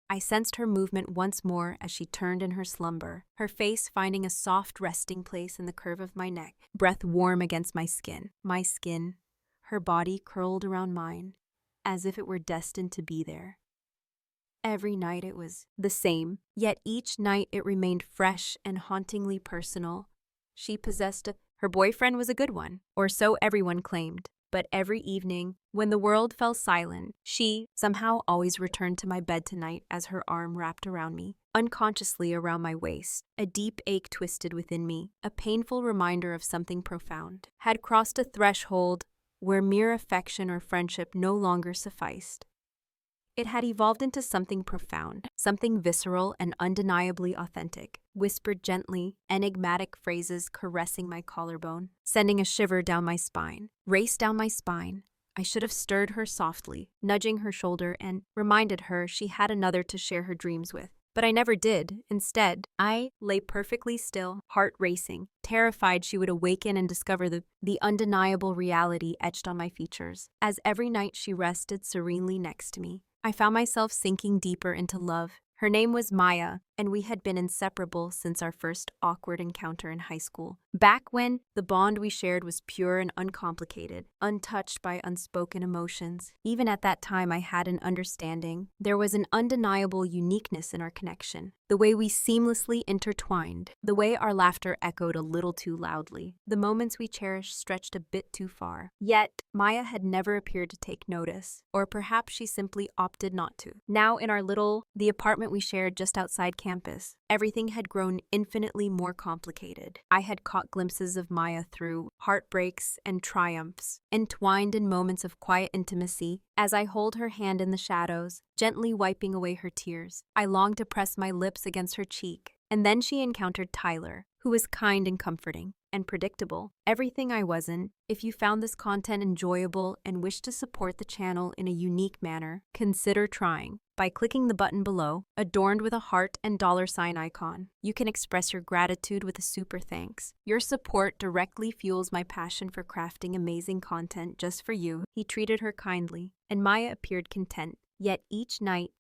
I sensed her movement once more as she turned in her slumber, her face finding a soft resting place in the curve of my neck, breath warm against my skin. Her body curled around mine, as if it were destined to be there. Every night it was the same, yet each night it remained fresh and hauntingly personal. Her boyfriend was a good one, or so everyone claimed. But every evening, when the world fell silent, she somehow always returned to my bed tonight as her arm wrapped around me, unconsciously around my waist. A deep ache twisted within me, a painful reminder of something profound had crossed a threshold where mere affection or friendship no longer sufficed. It had evolved into something profound, something visceral and undeniably authentic, whispered gently, enigmatic phrases caressing my collarbone, sending a shiver down my spine, raced down my spine. I should have stirred her softly, nudging her shoulder and reminded her she had another to share her dreams with. But I never did. Instead, I lay perfectly still, heart racing, terrified she would awaken and discover the undeniable reality etched on my features. As every night she rested serenely next to me, I found myself sinking deeper into love. Her name was Maya, and we had been inseparable since our first awkward encounter in high school. Back when the bond we shared was pure and uncomplicated, untouched by unspoken emotions. Even at that time, I had an understanding. There was an undeniable uniqueness in our connection. The way we seamlessly intertwined, the way our laughter echoed a little too loudly, the moments we cherished stretched a bit too far. Yet, Maya had never appeared to take notice, or perhaps she simply opted not to. Now in the apartment we shared just outside campus, everything had grown infinitely more complicated. I had caught glimpses of Maya through heartbreaks and triumphs, entwined in moments of quiet intimacy. As I hold her hand in the shadows, gently wiping away her tears, I longed to press my lips against her cheek. And then she encountered Tyler, who was kind and comforting, and predictable. Everything I wasn't. If you found this content enjoyable and wish to support the channel in a unique manner, consider trying. By clicking the button below, adorned with a heart and $sign icon, you can express your gratitude with a super thanks. Your support directly fuels my passion for crafting amazing content just for you. He treated her kindly, and Maya appeared content. Yet each night,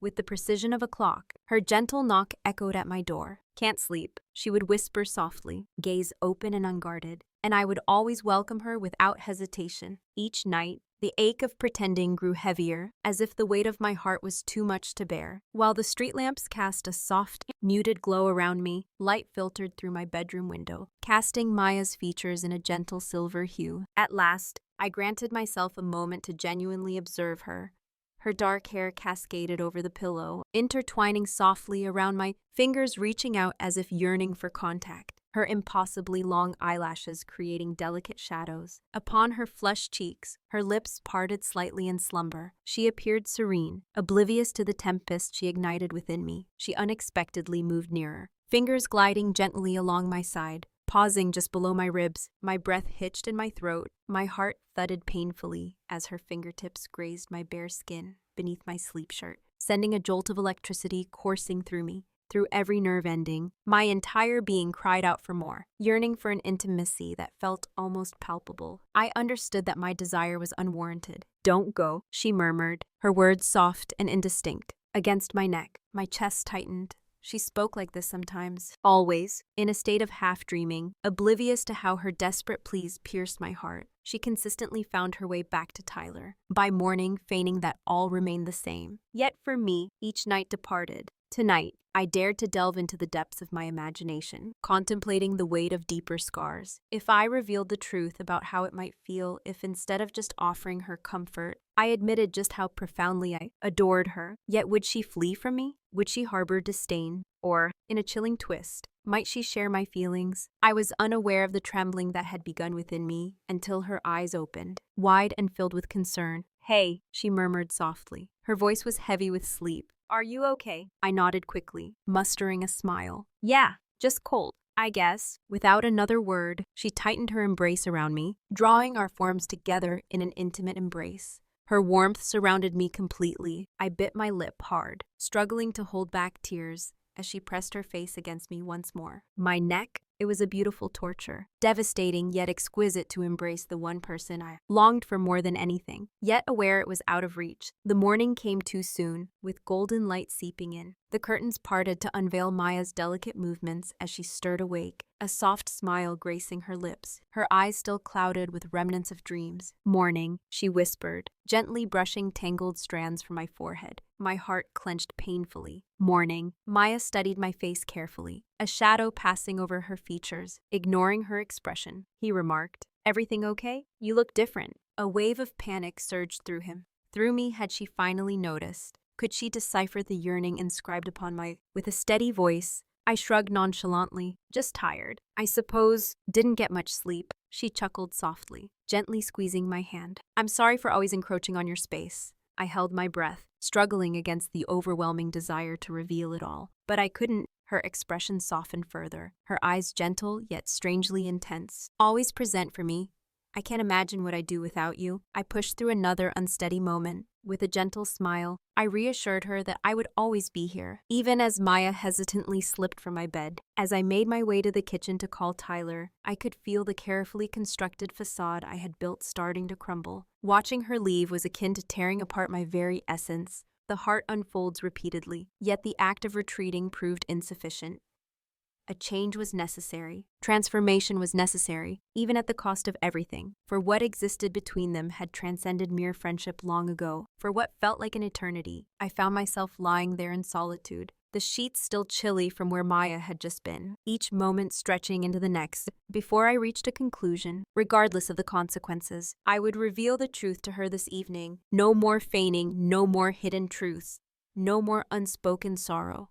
with the precision of a clock, her gentle knock echoed at my door. "Can't sleep," she would whisper softly, gaze open and unguarded, and I would always welcome her without hesitation. Each night, the ache of pretending grew heavier, as if the weight of my heart was too much to bear. While the street lamps cast a soft, muted glow around me, light filtered through my bedroom window, casting Maya's features in a gentle silver hue. At last, I granted myself a moment to genuinely observe her. Her dark hair cascaded over the pillow, intertwining softly around my fingers, reaching out as if yearning for contact. Her impossibly long eyelashes creating delicate shadows. Upon her flushed cheeks, her lips parted slightly in slumber. She appeared serene, oblivious to the tempest she ignited within me. She unexpectedly moved nearer, fingers gliding gently along my side, pausing just below my ribs. My breath hitched in my throat. My heart thudded painfully as her fingertips grazed my bare skin beneath my sleep shirt, sending a jolt of electricity coursing through me. Through every nerve ending, my entire being cried out for more, yearning for an intimacy that felt almost palpable. I understood that my desire was unwarranted. "Don't go," she murmured, her words soft and indistinct. Against my neck, my chest tightened. She spoke like this sometimes, always, in a state of half-dreaming, oblivious to how her desperate pleas pierced my heart. She consistently found her way back to Tyler, by morning feigning that all remained the same. Yet for me, each night departed. Tonight, I dared to delve into the depths of my imagination, contemplating the weight of deeper scars. If I revealed the truth about how it might feel if instead of just offering her comfort, I admitted just how profoundly I adored her. Yet would she flee from me? Would she harbor disdain? Or, in a chilling twist, might she share my feelings? I was unaware of the trembling that had begun within me until her eyes opened, wide and filled with concern. "Hey," she murmured softly. Her voice was heavy with sleep. "Are you okay?" I nodded quickly, mustering a smile. "Yeah, just cold, I guess." Without another word, she tightened her embrace around me, drawing our forms together in an intimate embrace. Her warmth surrounded me completely. I bit my lip hard, struggling to hold back tears as she pressed her face against me once more. My neck, It was a beautiful torture, devastating yet exquisite to embrace the one person I longed for more than anything. Yet aware it was out of reach, the morning came too soon, with golden light seeping in. The curtains parted to unveil Maya's delicate movements as she stirred awake, a soft smile gracing her lips, her eyes still clouded with remnants of dreams. "Morning," she whispered, gently brushing tangled strands from my forehead. My heart clenched painfully. "Morning." Maya studied my face carefully, a shadow passing over her features. Ignoring her expression, he remarked, "Everything okay? You look different." A wave of panic surged through him. Through me had she finally noticed. Could she decipher the yearning inscribed upon my... With a steady voice, I shrugged nonchalantly. "Just tired, I suppose. Didn't get much sleep." She chuckled softly, gently squeezing my hand. "I'm sorry for always encroaching on your space." I held my breath, struggling against the overwhelming desire to reveal it all. But I couldn't. Her expression softened further, her eyes gentle yet strangely intense. "Always present for me. I can't imagine what I'd do without you." I pushed through another unsteady moment. With a gentle smile, I reassured her that I would always be here, even as Maya hesitantly slipped from my bed. As I made my way to the kitchen to call Tyler, I could feel the carefully constructed facade I had built starting to crumble. Watching her leave was akin to tearing apart my very essence. The heart unfolds repeatedly, yet the act of retreating proved insufficient. A change was necessary. Transformation was necessary, even at the cost of everything. For what existed between them had transcended mere friendship long ago. For what felt like an eternity, I found myself lying there in solitude, the sheets still chilly from where Maya had just been, each moment stretching into the next. Before I reached a conclusion, regardless of the consequences, I would reveal the truth to her this evening. No more feigning, no more hidden truths, no more unspoken sorrow.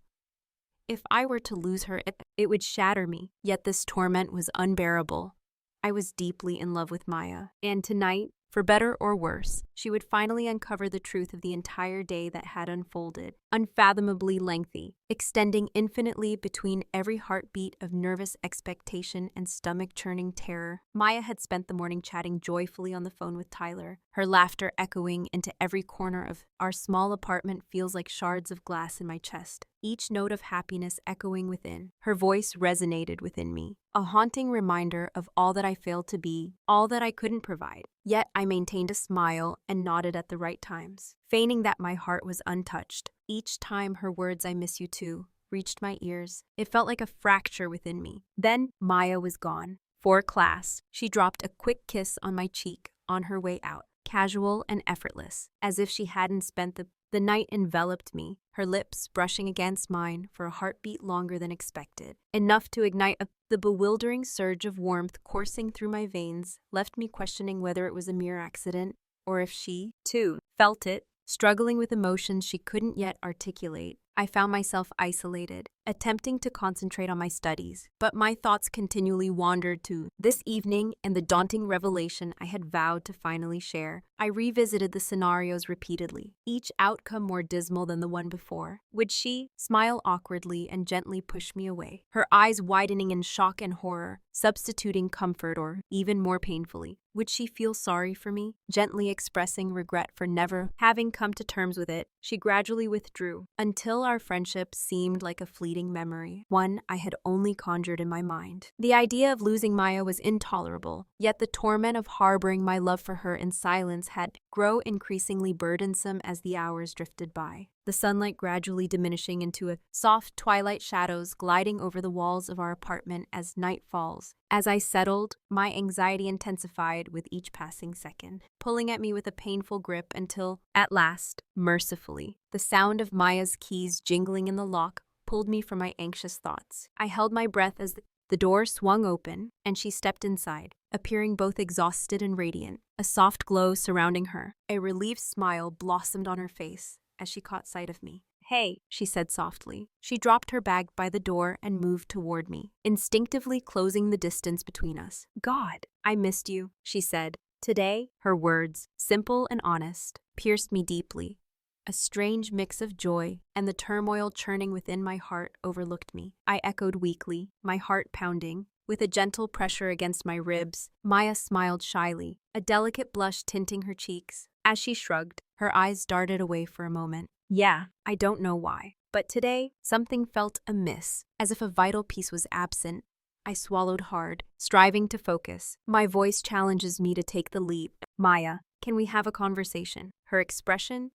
If I were to lose her, it would shatter me. Yet this torment was unbearable. I was deeply in love with Maya, and tonight, for better or worse, she would finally uncover the truth of the entire day that had unfolded, unfathomably lengthy, extending infinitely between every heartbeat of nervous expectation and stomach-churning terror. Maya had spent the morning chatting joyfully on the phone with Tyler, her laughter echoing into every corner of our small apartment. Feels like shards of glass in my chest, each note of happiness echoing within. Her voice resonated within me, a haunting reminder of all that I failed to be, all that I couldn't provide. Yet I maintained a smile and nodded at the right times, feigning that my heart was untouched. Each time her words "I miss you too" reached my ears, it felt like a fracture within me. Then Maya was gone. For class, she dropped a quick kiss on my cheek on her way out, casual and effortless, as if she hadn't spent the night. Enveloped me, her lips brushing against mine for a heartbeat longer than expected. Enough to ignite the bewildering surge of warmth coursing through my veins left me questioning whether it was a mere accident, or if she, too, felt it. Struggling with emotions she couldn't yet articulate, I found myself isolated, attempting to concentrate on my studies, but my thoughts continually wandered to this evening and the daunting revelation I had vowed to finally share. I revisited the scenarios repeatedly, each outcome more dismal than the one before. Would she smile awkwardly and gently push me away, her eyes widening in shock and horror, substituting comfort, or, even more painfully, would she feel sorry for me, gently expressing regret for never having come to terms with it? She gradually withdrew, until our friendship seemed like a fleeting memory, one I had only conjured in my mind. The idea of losing Maya was intolerable, yet the torment of harboring my love for her in silence had grown increasingly burdensome as the hours drifted by. The sunlight gradually diminishing into a soft twilight shadows gliding over the walls of our apartment as night falls. As I settled, my anxiety intensified with each passing second, pulling at me with a painful grip until, at last, mercifully, the sound of Maya's keys jingling in the lock pulled me from my anxious thoughts. I held my breath as the door swung open and she stepped inside, appearing both exhausted and radiant, a soft glow surrounding her. A relieved smile blossomed on her face as she caught sight of me. "Hey," she said softly. She dropped her bag by the door and moved toward me, instinctively closing the distance between us. "God, I missed you," she said. Today, her words, simple and honest, pierced me deeply. A strange mix of joy and the turmoil churning within my heart overlooked me. I echoed weakly, my heart pounding. With a gentle pressure against my ribs, Maya smiled shyly, a delicate blush tinting her cheeks. As she shrugged, her eyes darted away for a moment. "Yeah, I don't know why, but today something felt amiss, as if a vital piece was absent." I swallowed hard, striving to focus. My voice challenges me to take the leap. Maya, can we have a conversation? Her expression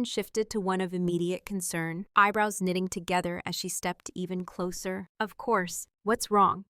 shifted to one of immediate concern, eyebrows knitting together as she stepped even closer. Of course. What's wrong?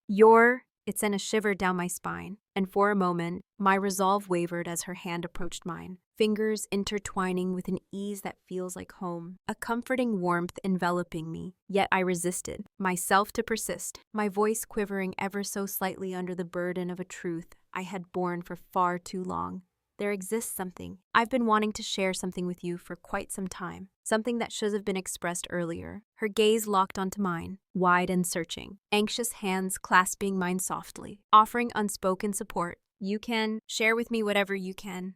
It sent a shiver down my spine, and for a moment, my resolve wavered as her hand approached mine, fingers intertwining with an ease that feels like home, a comforting warmth enveloping me. Yet I resisted, myself to persist, my voice quivering ever so slightly under the burden of a truth I had borne for far too long. There exists something. I've been wanting to share something with you for quite some time. Something that should have been expressed earlier. Her gaze locked onto mine, wide and searching. Anxious hands clasping mine softly, offering unspoken support. You can share with me whatever you can.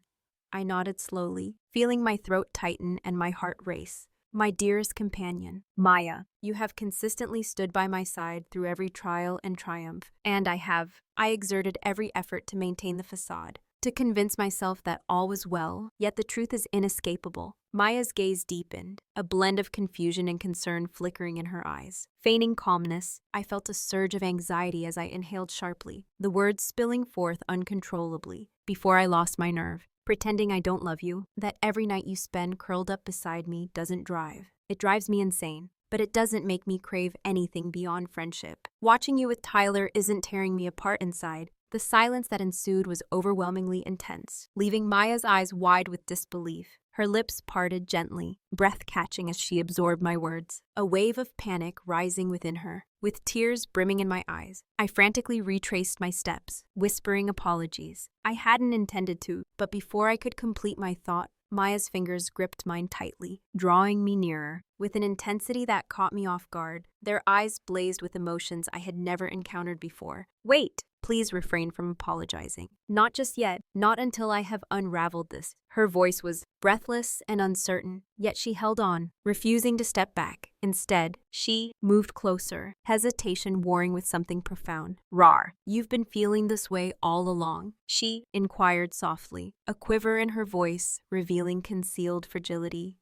I nodded slowly, feeling my throat tighten and my heart race. My dearest companion, Maya, you have consistently stood by my side through every trial and triumph. And I exerted every effort to maintain the facade, to convince myself that all was well, yet the truth is inescapable. Maya's gaze deepened, a blend of confusion and concern flickering in her eyes. Feigning calmness, I felt a surge of anxiety as I inhaled sharply, the words spilling forth uncontrollably, before I lost my nerve. Pretending I don't love you, that every night you spend curled up beside me doesn't drive. It drives me insane. But it doesn't make me crave anything beyond friendship. Watching you with Tyler isn't tearing me apart inside. The silence that ensued was overwhelmingly intense, leaving Maya's eyes wide with disbelief. Her lips parted gently, breath catching as she absorbed my words. A wave of panic rising within her, with tears brimming in my eyes. I frantically retraced my steps, whispering apologies. I hadn't intended to, but before I could complete my thought, Maya's fingers gripped mine tightly, drawing me nearer. With an intensity that caught me off guard, their eyes blazed with emotions I had never encountered before. Wait! Please refrain from apologizing. Not just yet, not until I have unraveled this. Her voice was breathless and uncertain, yet she held on, refusing to step back. Instead, she moved closer, hesitation warring with something profound. Rar, you've been feeling this way all along? She inquired softly, a quiver in her voice, revealing concealed fragility.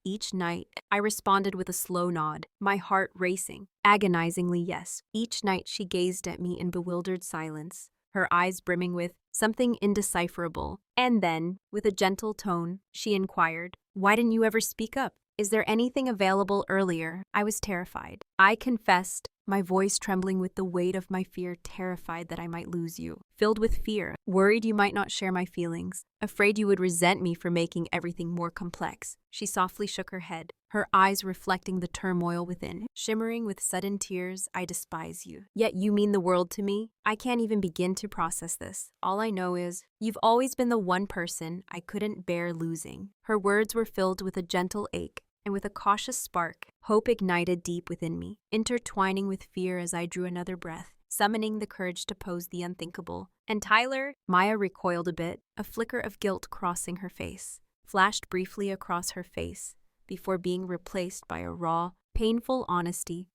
Each night, I responded with a slow nod, my heart racing. Agonizingly yes. Each night she gazed at me in bewildered silence, her eyes brimming with something indecipherable. And then, with a gentle tone, she inquired, "Why didn't you ever speak up? Is there anything available earlier?" I was terrified. I confessed, my voice trembling with the weight of my fear, terrified that I might lose you. Filled with fear, worried you might not share my feelings, afraid you would resent me for making everything more complex. She softly shook her head, her eyes reflecting the turmoil within. Shimmering with sudden tears, I despise you. Yet you mean the world to me. I can't even begin to process this. All I know is, you've always been the one person I couldn't bear losing. Her words were filled with a gentle ache, and with a cautious spark, hope ignited deep within me, intertwining with fear as I drew another breath, summoning the courage to pose the unthinkable. "And Tyler?" Maya recoiled a bit, a flicker of guilt crossing her face, flashed briefly across her face, before being replaced by a raw, painful honesty.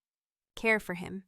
"Care for him.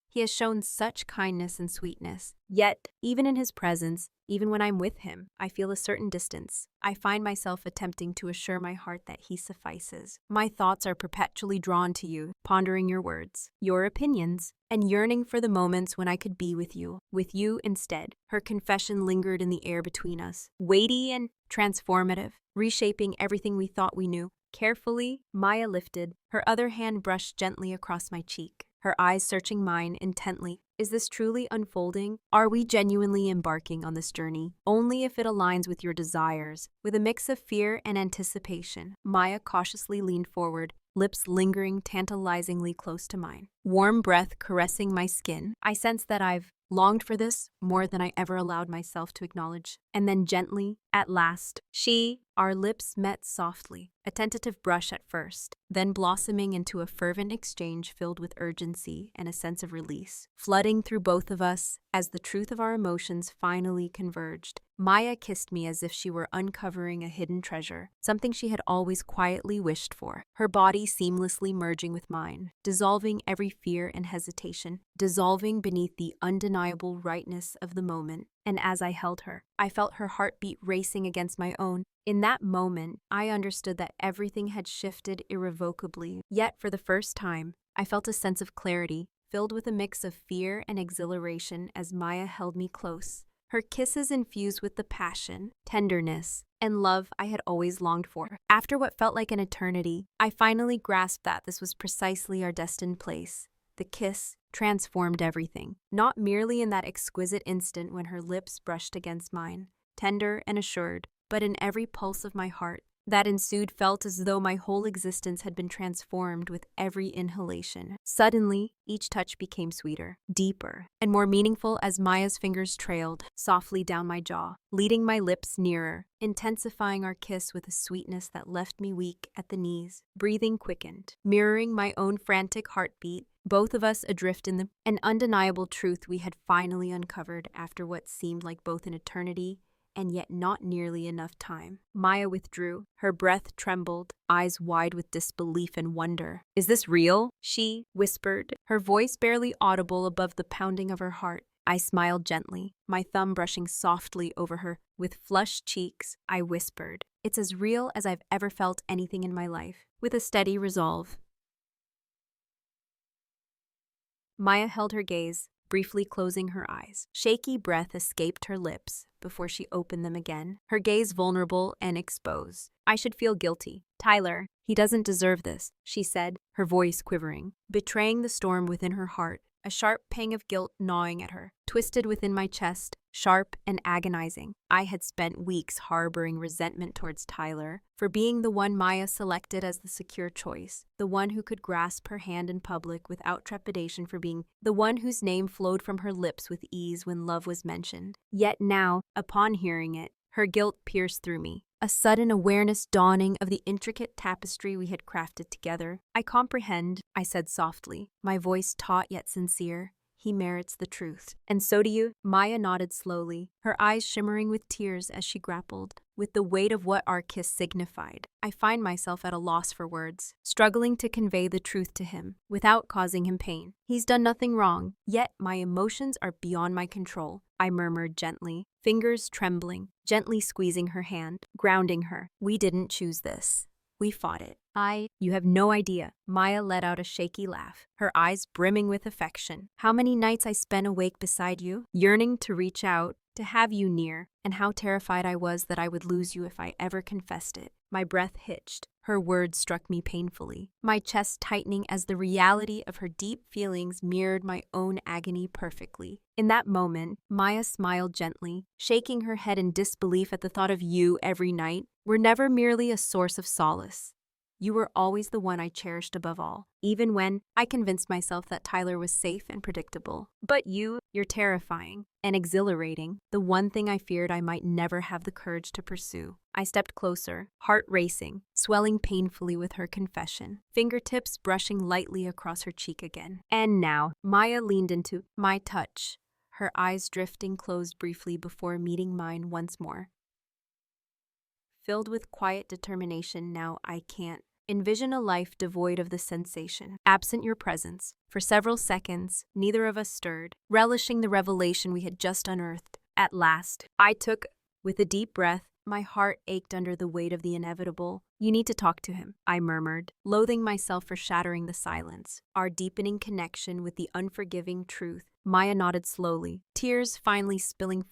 He has shown such kindness and sweetness. Yet, even in his presence, even when I'm with him, I feel a certain distance. I find myself attempting to assure my heart that he suffices. My thoughts are perpetually drawn to you, pondering your words, your opinions, and yearning for the moments when I could be with you instead." Her confession lingered in the air between us, weighty and transformative, reshaping everything we thought we knew. Carefully, Maya lifted, her other hand brushed gently across my cheek, her eyes searching mine intently. Is this truly unfolding? Are we genuinely embarking on this journey? Only if it aligns with your desires. With a mix of fear and anticipation, Maya cautiously leaned forward, lips lingering tantalizingly close to mine. Warm breath caressing my skin. I sensed that I've longed for this more than I ever allowed myself to acknowledge. And then gently, at last, our lips met softly, a tentative brush at first, then blossoming into a fervent exchange filled with urgency and a sense of release, flooding through both of us as the truth of our emotions finally converged. Maya kissed me as if she were uncovering a hidden treasure, something she had always quietly wished for, her body seamlessly merging with mine, dissolving every fear and hesitation, dissolving beneath the undeniable rightness of the moment. And as I held her, I felt her heartbeat racing against my own. In that moment, I understood that everything had shifted irrevocably. Yet, for the first time, I felt a sense of clarity, filled with a mix of fear and exhilaration as Maya held me close. Her kisses infused with the passion, tenderness, and love I had always longed for. After what felt like an eternity, I finally grasped that this was precisely our destined place. The kiss transformed everything, not merely in that exquisite instant when her lips brushed against mine, tender and assured, but in every pulse of my heart. That ensued felt as though my whole existence had been transformed with every inhalation. Suddenly, each touch became sweeter, deeper, and more meaningful as Maya's fingers trailed softly down my jaw, leading my lips nearer, intensifying our kiss with a sweetness that left me weak at the knees. Breathing quickened, mirroring my own frantic heartbeat, both of us adrift in an undeniable truth we had finally uncovered after what seemed like both an eternity and yet not nearly enough time. Maya withdrew. Her breath trembled, eyes wide with disbelief and wonder. "Is this real?" she whispered, her voice barely audible above the pounding of her heart. I smiled gently, my thumb brushing softly over her. With flushed cheeks, I whispered, "It's as real as I've ever felt anything in my life." With a steady resolve, Maya held her gaze, briefly closing her eyes. Shaky breath escaped her lips before she opened them again, her gaze vulnerable and exposed. "I should feel guilty. Tyler, he doesn't deserve this," she said, her voice quivering, betraying the storm within her heart. A sharp pang of guilt gnawing at her, twisted within my chest, sharp and agonizing. I had spent weeks harboring resentment towards Tyler for being the one Maya selected as the secure choice, the one who could grasp her hand in public without trepidation, for being the one whose name flowed from her lips with ease when love was mentioned. Yet now, upon hearing it, her guilt pierced through me, a sudden awareness dawning of the intricate tapestry we had crafted together. "I comprehend," I said softly, my voice taut yet sincere. "He merits the truth." "And so do you?" Maya nodded slowly, her eyes shimmering with tears as she grappled with the weight of what our kiss signified. I find myself at a loss for words, struggling to convey the truth to him without causing him pain. "He's done nothing wrong, yet my emotions are beyond my control," I murmured gently, fingers trembling, gently squeezing her hand, grounding her. "We didn't choose this. We fought it." You have no idea." Maya let out a shaky laugh, her eyes brimming with affection. "How many nights I spent awake beside you, yearning to reach out, to have you near, and how terrified I was that I would lose you if I ever confessed it." My breath hitched. Her words struck me painfully, my chest tightening as the reality of her deep feelings mirrored my own agony perfectly. In that moment, Maya smiled gently, shaking her head in disbelief at the thought of you every night were never merely a source of solace. You were always the one I cherished above all, even when I convinced myself that Tyler was safe and predictable. But you're terrifying and exhilarating, the one thing I feared I might never have the courage to pursue. I stepped closer, heart racing, swelling painfully with her confession, fingertips brushing lightly across her cheek again. And now, Maya leaned into my touch, her eyes drifting closed briefly before meeting mine once more. Filled with quiet determination, now I can't envision a life devoid of the sensation, absent your presence. For several seconds, neither of us stirred, relishing the revelation we had just unearthed. At last, I took, with a deep breath, my heart ached under the weight of the inevitable. "You need to talk to him," I murmured, loathing myself for shattering the silence. Our deepening connection with the unforgiving truth. Maya nodded slowly, tears finally spilling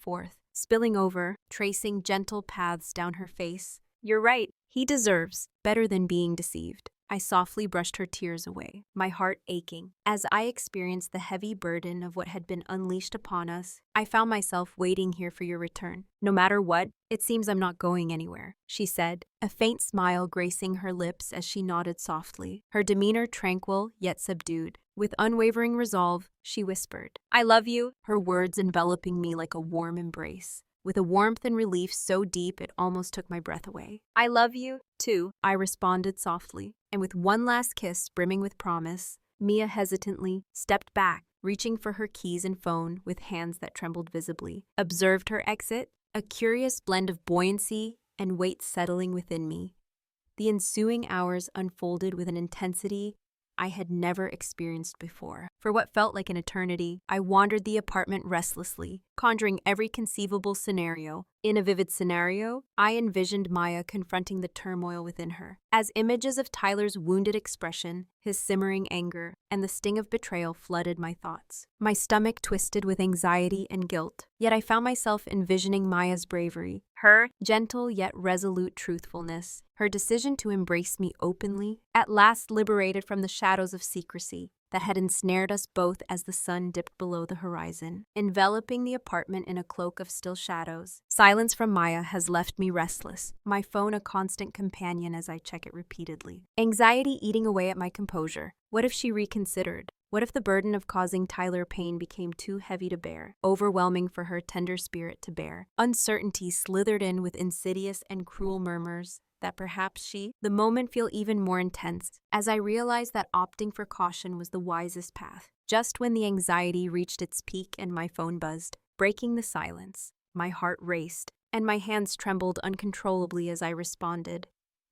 over, tracing gentle paths down her face. "You're right. He deserves better than being deceived." I softly brushed her tears away, my heart aching. As I experienced the heavy burden of what had been unleashed upon us, I found myself waiting here for your return. "No matter what, it seems I'm not going anywhere," she said, a faint smile gracing her lips as she nodded softly, her demeanor tranquil yet subdued. With unwavering resolve, she whispered, "I love you," her words enveloping me like a warm embrace, with a warmth and relief so deep it almost took my breath away. "I love you, too," I responded softly, and with one last kiss brimming with promise, Mia hesitantly stepped back, reaching for her keys and phone with hands that trembled visibly. Observed her exit, a curious blend of buoyancy and weight settling within me. The ensuing hours unfolded with an intensity I had never experienced before. For what felt like an eternity, I wandered the apartment restlessly, conjuring every conceivable scenario. In a vivid scenario, I envisioned Maya confronting the turmoil within her. As images of Tyler's wounded expression, his simmering anger, and the sting of betrayal flooded my thoughts. My stomach twisted with anxiety and guilt, yet I found myself envisioning Maya's bravery, her gentle yet resolute truthfulness, her decision to embrace me openly, at last liberated from the shadows of secrecy that had ensnared us both as the sun dipped below the horizon, enveloping the apartment in a cloak of still shadows. Silence from Maya has left me restless, my phone a constant companion as I check it repeatedly. Anxiety eating away at my composure. What if she reconsidered? What if the burden of causing Tyler pain became too heavy to bear, overwhelming for her tender spirit to bear? Uncertainty slithered in with insidious and cruel murmurs that perhaps the moment feel even more intense, as I realized that opting for caution was the wisest path. Just when the anxiety reached its peak and my phone buzzed, breaking the silence, my heart raced, and my hands trembled uncontrollably as I responded.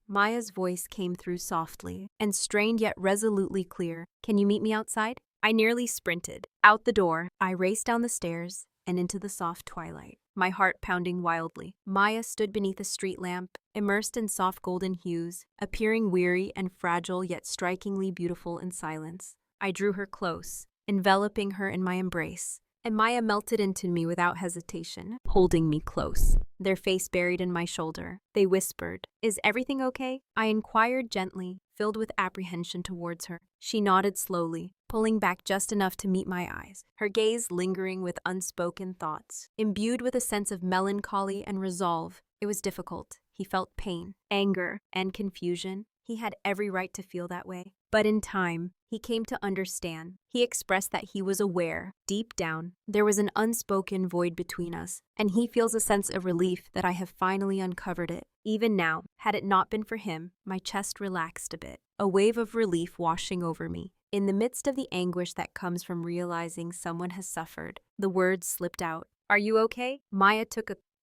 Maya's voice came through softly and strained yet resolutely clear. "Can you meet me outside?" I nearly sprinted. Out the door, I raced down the stairs and into the soft twilight, my heart pounding wildly. Maya stood beneath a street lamp, immersed in soft golden hues, appearing weary and fragile yet strikingly beautiful in silence. I drew her close, enveloping her in my embrace, and Maya melted into me without hesitation, holding me close, their face buried in my shoulder. They whispered, "Is everything okay?" I inquired gently, filled with apprehension towards her. She nodded slowly, pulling back just enough to meet my eyes, her gaze lingering with unspoken thoughts. Imbued with a sense of melancholy and resolve, it was difficult. He felt pain, anger, and confusion. He had every right to feel that way. But in time, he came to understand. He expressed that he was aware, deep down, there was an unspoken void between us, and he feels a sense of relief that I have finally uncovered it. Even now, had it not been for him, my chest relaxed a bit, a wave of relief washing over me. In the midst of the anguish that comes from realizing someone has suffered, the words slipped out. "Are you okay?" Maya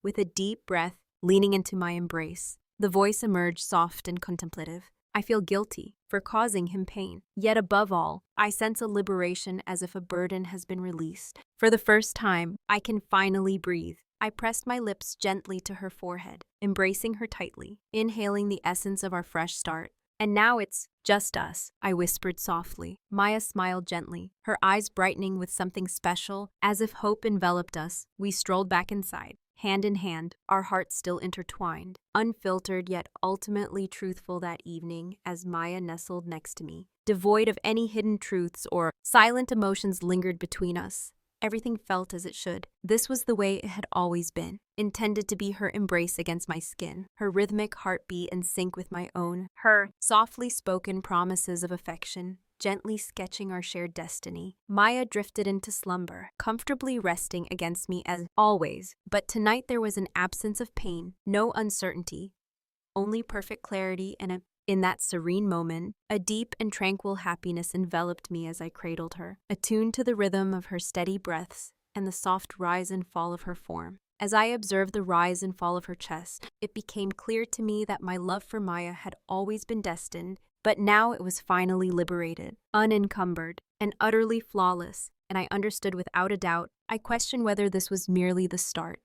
with a deep breath, leaning into my embrace. The voice emerged soft and contemplative. "I feel guilty for causing him pain. Yet above all, I sense a liberation as if a burden has been released. For the first time, I can finally breathe." I pressed my lips gently to her forehead, embracing her tightly, inhaling the essence of our fresh start. "And now it's just us," I whispered softly. Maya smiled gently, her eyes brightening with something special, as if hope enveloped us. We strolled back inside, hand in hand, our hearts still intertwined, unfiltered yet ultimately truthful that evening as Maya nestled next to me. Devoid of any hidden truths or silent emotions lingered between us. Everything felt as it should. This was the way it had always been, intended to be her embrace against my skin, her rhythmic heartbeat in sync with my own, her softly spoken promises of affection, gently sketching our shared destiny. Maya drifted into slumber, comfortably resting against me as always, but tonight there was an absence of pain, no uncertainty, only perfect clarity and in that serene moment, a deep and tranquil happiness enveloped me as I cradled her, attuned to the rhythm of her steady breaths and the soft rise and fall of her form. As I observed the rise and fall of her chest, it became clear to me that my love for Maya had always been destined, but now it was finally liberated, unencumbered, and utterly flawless, and I understood without a doubt. I questioned whether this was merely the start.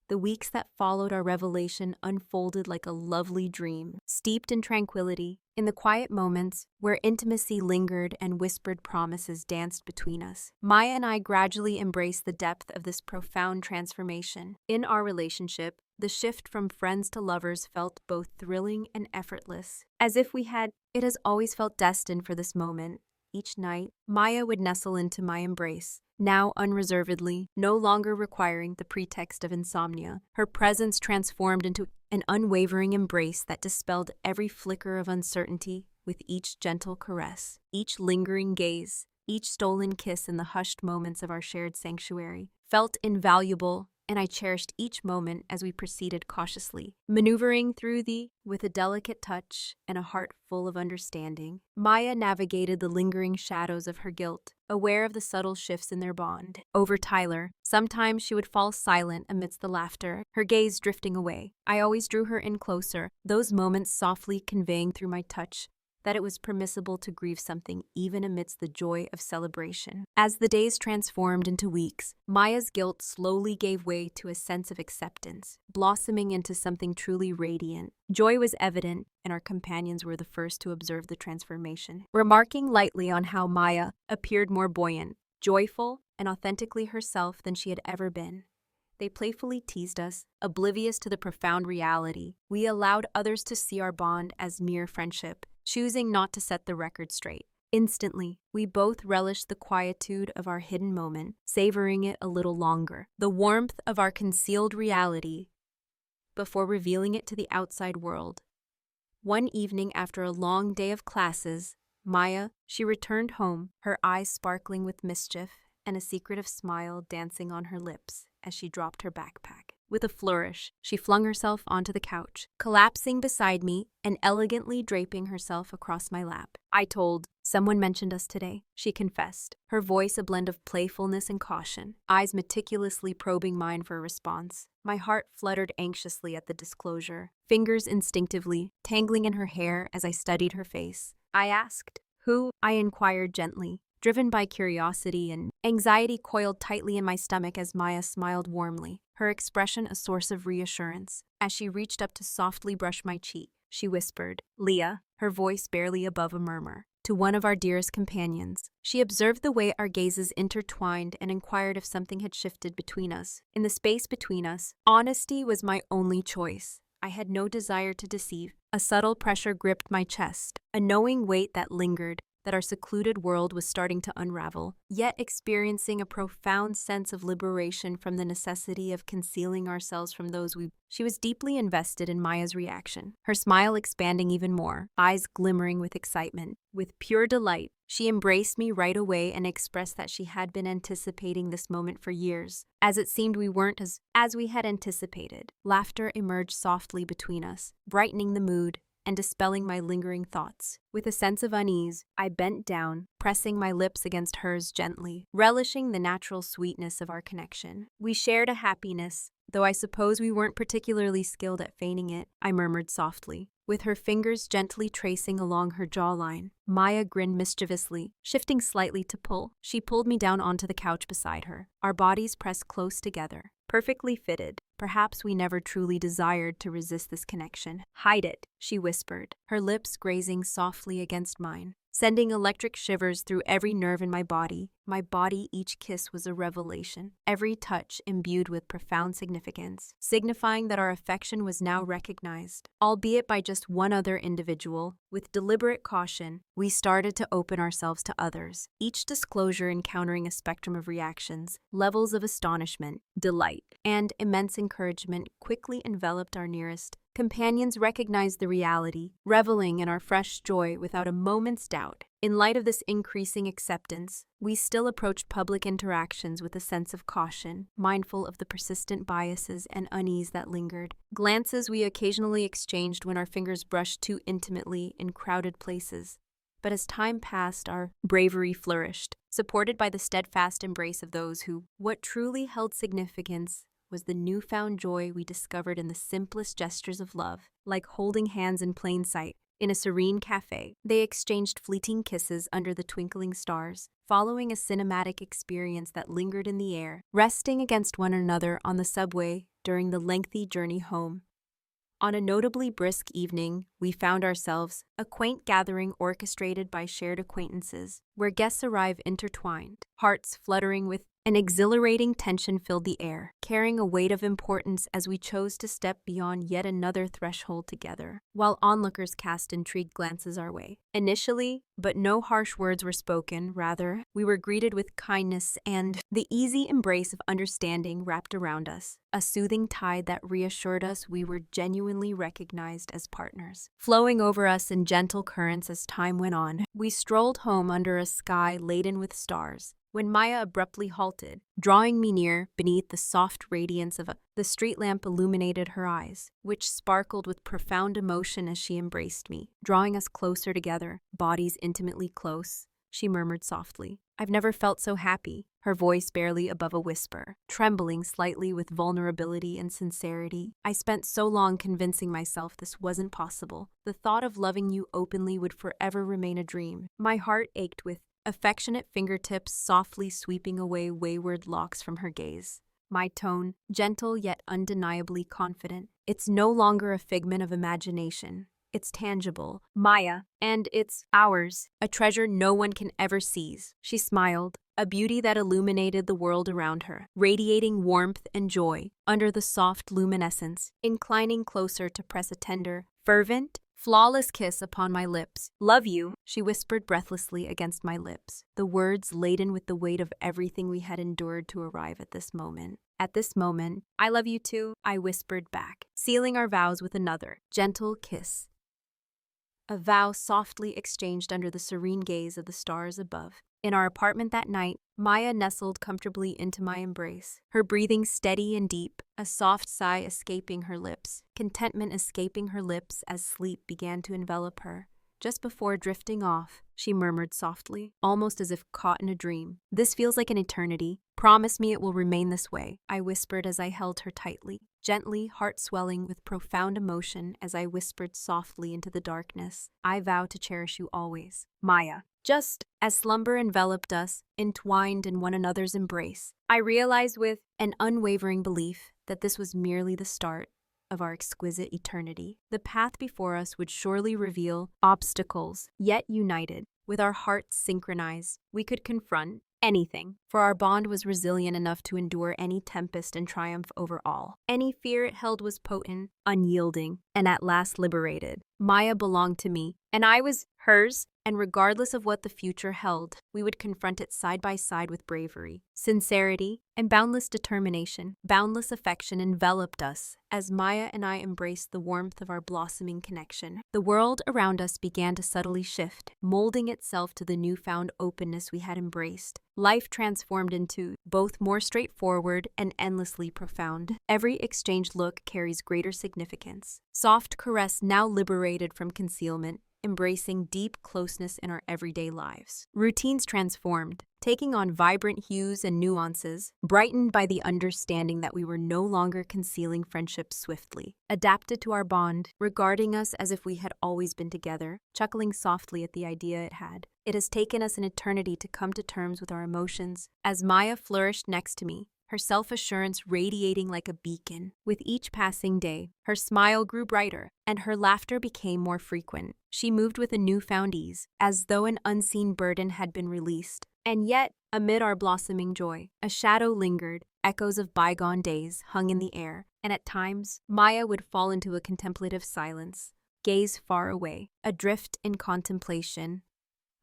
The weeks that followed our revelation unfolded like a lovely dream, steeped in tranquility, in the quiet moments where intimacy lingered and whispered promises danced between us. Maya and I gradually embraced the depth of this profound transformation. In our relationship, the shift from friends to lovers felt both thrilling and effortless, as if it has always felt destined for this moment. Each night, Maya would nestle into my embrace, now unreservedly, no longer requiring the pretext of insomnia. Her presence transformed into an unwavering embrace that dispelled every flicker of uncertainty with each gentle caress, each lingering gaze, each stolen kiss in the hushed moments of our shared sanctuary. Felt invaluable, and I cherished each moment as we proceeded cautiously, maneuvering through with a delicate touch and a heart full of understanding. Maya navigated the lingering shadows of her guilt, aware of the subtle shifts in their bond. Over Tyler, sometimes she would fall silent amidst the laughter, her gaze drifting away. I always drew her in closer, those moments softly conveying through my touch that it was permissible to grieve something even amidst the joy of celebration. As the days transformed into weeks, Maya's guilt slowly gave way to a sense of acceptance, blossoming into something truly radiant. Joy was evident, and our companions were the first to observe the transformation, remarking lightly on how Maya appeared more buoyant, joyful, and authentically herself than she had ever been. They playfully teased us, oblivious to the profound reality. We allowed others to see our bond as mere friendship, choosing not to set the record straight. Instantly, we both relished the quietude of our hidden moment, savoring it a little longer, the warmth of our concealed reality, before revealing it to the outside world. One evening after a long day of classes, she returned home, her eyes sparkling with mischief and a secretive smile dancing on her lips as she dropped her backpack. With a flourish, she flung herself onto the couch, collapsing beside me and elegantly draping herself across my lap. Someone mentioned us today, she confessed, her voice a blend of playfulness and caution, eyes meticulously probing mine for a response. My heart fluttered anxiously at the disclosure, fingers instinctively tangling in her hair as I studied her face. I asked, "Who?" I inquired gently, driven by curiosity, and anxiety coiled tightly in my stomach as Maya smiled warmly, her expression a source of reassurance. As she reached up to softly brush my cheek, she whispered, "Leah," her voice barely above a murmur, to one of our dearest companions. She observed the way our gazes intertwined and inquired if something had shifted between us. In the space between us, honesty was my only choice. I had no desire to deceive. A subtle pressure gripped my chest, a knowing weight that lingered, that our secluded world was starting to unravel, yet experiencing a profound sense of liberation from the necessity of concealing ourselves from those we... She was deeply invested in Maya's reaction, her smile expanding even more, eyes glimmering with excitement. With pure delight, she embraced me right away and expressed that she had been anticipating this moment for years. As it seemed we weren't as we had anticipated, laughter emerged softly between us, brightening the mood and dispelling my lingering thoughts. With a sense of unease, I bent down, pressing my lips against hers gently, relishing the natural sweetness of our connection. We shared a happiness, though I suppose we weren't particularly skilled at feigning it, I murmured softly. With her fingers gently tracing along her jawline, Maya grinned mischievously, shifting slightly to pull. She pulled me down onto the couch beside her, our bodies pressed close together, perfectly fitted. Perhaps we never truly desired to resist this connection. "Hide it," she whispered, her lips grazing softly against mine, sending electric shivers through every nerve in my body. Each kiss was a revelation, every touch imbued with profound significance, signifying that our affection was now recognized, albeit by just one other individual. With deliberate caution, we started to open ourselves to others, each disclosure encountering a spectrum of reactions. Levels of astonishment, delight, and immense encouragement quickly enveloped our nearest companions. Recognized the reality, reveling in our fresh joy without a moment's doubt. In light of this increasing acceptance, we still approached public interactions with a sense of caution, mindful of the persistent biases and unease that lingered. Glances we occasionally exchanged when our fingers brushed too intimately in crowded places. But as time passed, our bravery flourished, supported by the steadfast embrace of those who, what truly held significance was the newfound joy we discovered in the simplest gestures of love, like holding hands in plain sight. In a serene cafe, they exchanged fleeting kisses under the twinkling stars, following a cinematic experience that lingered in the air, resting against one another on the subway during the lengthy journey home. On a notably brisk evening, we found ourselves a quaint gathering orchestrated by shared acquaintances, where guests arrive intertwined, hearts fluttering with an exhilarating tension filled the air, carrying a weight of importance as we chose to step beyond yet another threshold together, while onlookers cast intrigued glances our way. Initially, but no harsh words were spoken, rather, we were greeted with kindness and the easy embrace of understanding wrapped around us, a soothing tide that reassured us we were genuinely recognized as partners. Flowing over us in gentle currents as time went on, we strolled home under a sky laden with stars, when Maya abruptly halted, drawing me near beneath the soft radiance of the street lamp illuminated her eyes, which sparkled with profound emotion as she embraced me, drawing us closer together, bodies intimately close. she murmured softly. I've never felt so happy, her voice barely above a whisper, trembling slightly with vulnerability and sincerity. I spent so long convincing myself this wasn't possible. The thought of loving you openly would forever remain a dream. My heart ached with affectionate fingertips softly sweeping away wayward locks from her gaze. My tone, gentle yet undeniably confident. It's no longer a figment of imagination. It's tangible, Maya, and it's ours, a treasure no one can ever seize. She smiled, a beauty that illuminated the world around her, radiating warmth and joy under the soft luminescence, inclining closer to press a tender, fervent, flawless kiss upon my lips. Love you, she whispered breathlessly against my lips, the words laden with the weight of everything we had endured to arrive at this moment. At this moment, I love you too, I whispered back, sealing our vows with another, gentle kiss. A vow softly exchanged under the serene gaze of the stars above. In our apartment that night, Maya nestled comfortably into my embrace, her breathing steady and deep, a soft sigh escaping her lips, contentment escaping her lips as sleep began to envelop her. Just before drifting off, she murmured softly, almost as if caught in a dream. This feels like an eternity. Promise me it will remain this way, I whispered as I held her tightly, gently, heart swelling with profound emotion as I whispered softly into the darkness. I vow to cherish you always, Maya. Just as slumber enveloped us, entwined in one another's embrace, I realized with an unwavering belief that this was merely the start of our exquisite eternity. The path before us would surely reveal obstacles, yet united, with our hearts synchronized, we could confront anything, for our bond was resilient enough to endure any tempest and triumph over all. Any fear it held was potent, unyielding, and at last liberated. Maya belonged to me, and I was hers, and regardless of what the future held, we would confront it side by side with bravery, sincerity, and boundless determination. Boundless affection enveloped us as Maya and I embraced the warmth of our blossoming connection. The world around us began to subtly shift, molding itself to the newfound openness we had embraced. Life transformed into both more straightforward and endlessly profound. Every exchanged look carries greater significance. Soft caress now liberated from concealment, embracing deep closeness in our everyday lives. Routines transformed, taking on vibrant hues and nuances, brightened by the understanding that we were no longer concealing friendship swiftly. Adapted to our bond, regarding us as if we had always been together, chuckling softly at the idea it had. It has taken us an eternity to come to terms with our emotions. As Maya flourished next to me, her self-assurance radiating like a beacon. With each passing day, her smile grew brighter, and her laughter became more frequent. She moved with a newfound ease, as though an unseen burden had been released. And yet, amid our blossoming joy, a shadow lingered. Echoes of bygone days hung in the air, and at times, Maya would fall into a contemplative silence, gaze far away, adrift in contemplation.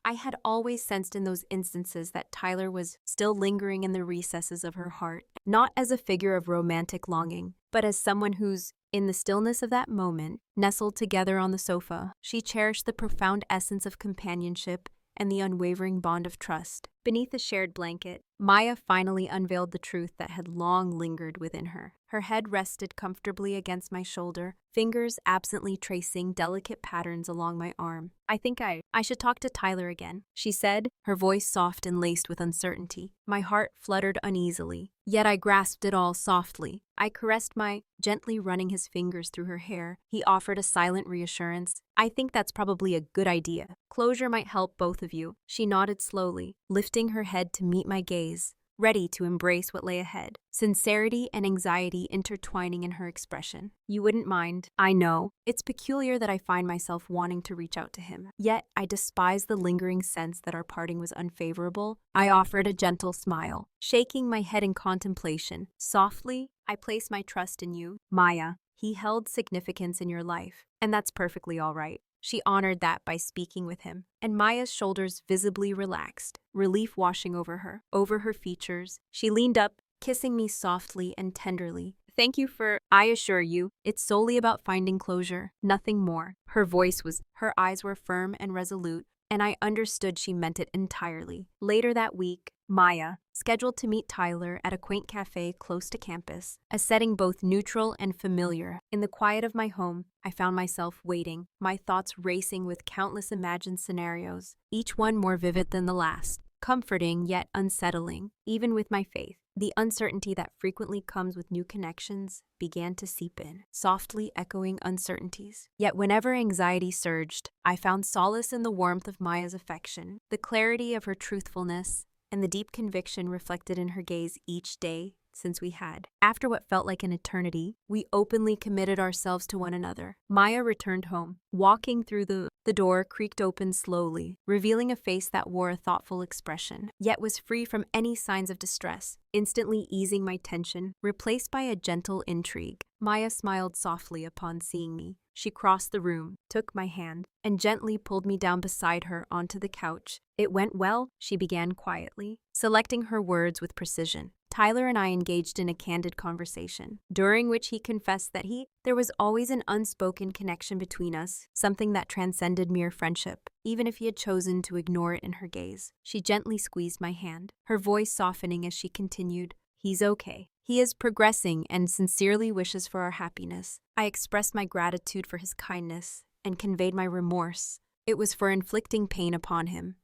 I had always sensed in those instances that Tyler was still lingering in the recesses of her heart, not as a figure of romantic longing, but as someone who's, in the stillness of that moment, nestled together on the sofa. She cherished the profound essence of companionship and the unwavering bond of trust. Beneath a shared blanket, Maya finally unveiled the truth that had long lingered within her. Her head rested comfortably against my shoulder, fingers absently tracing delicate patterns along my arm. I think I should talk to Tyler again, she said, her voice soft and laced with uncertainty. My heart fluttered uneasily, yet I grasped it all softly. I caressed gently running his fingers through her hair. He offered a silent reassurance. I think that's probably a good idea. Closure might help both of you. She nodded slowly, lifting her head to meet my gaze, ready to embrace what lay ahead, sincerity and anxiety intertwining in her expression. You wouldn't mind, I know. It's peculiar that I find myself wanting to reach out to him. Yet, I despise the lingering sense that our parting was unfavorable. I offered a gentle smile, shaking my head in contemplation. Softly, I place my trust in you, Maya. He held significance in your life, and that's perfectly all right. She honored that by speaking with him, and Maya's shoulders visibly relaxed, relief washing over her features. She leaned up, kissing me softly and tenderly. Thank you for, I assure you, it's solely about finding closure, nothing more. Her eyes were firm and resolute, and I understood she meant it entirely. Later that week, Maya, scheduled to meet Tyler at a quaint cafe close to campus, a setting both neutral and familiar. In the quiet of my home, I found myself waiting, my thoughts racing with countless imagined scenarios, each one more vivid than the last. Comforting yet unsettling, even with my faith. The uncertainty that frequently comes with new connections began to seep in, softly echoing uncertainties. Yet whenever anxiety surged, I found solace in the warmth of Maya's affection, the clarity of her truthfulness, and the deep conviction reflected in her gaze each day since we had. After what felt like an eternity, we openly committed ourselves to one another. Maya returned home. Walking through the door creaked open slowly, revealing a face that wore a thoughtful expression, yet was free from any signs of distress, instantly easing my tension, replaced by a gentle intrigue. Maya smiled softly upon seeing me. She crossed the room, took my hand, and gently pulled me down beside her onto the couch. "It went well," she began quietly, selecting her words with precision. Tyler and I engaged in a candid conversation, during which he confessed that there was always an unspoken connection between us, something that transcended mere friendship, even if he had chosen to ignore it in her gaze. She gently squeezed my hand, her voice softening as she continued, "He's okay. He is progressing and sincerely wishes for our happiness." I expressed my gratitude for his kindness and conveyed my remorse. It was for inflicting pain upon him.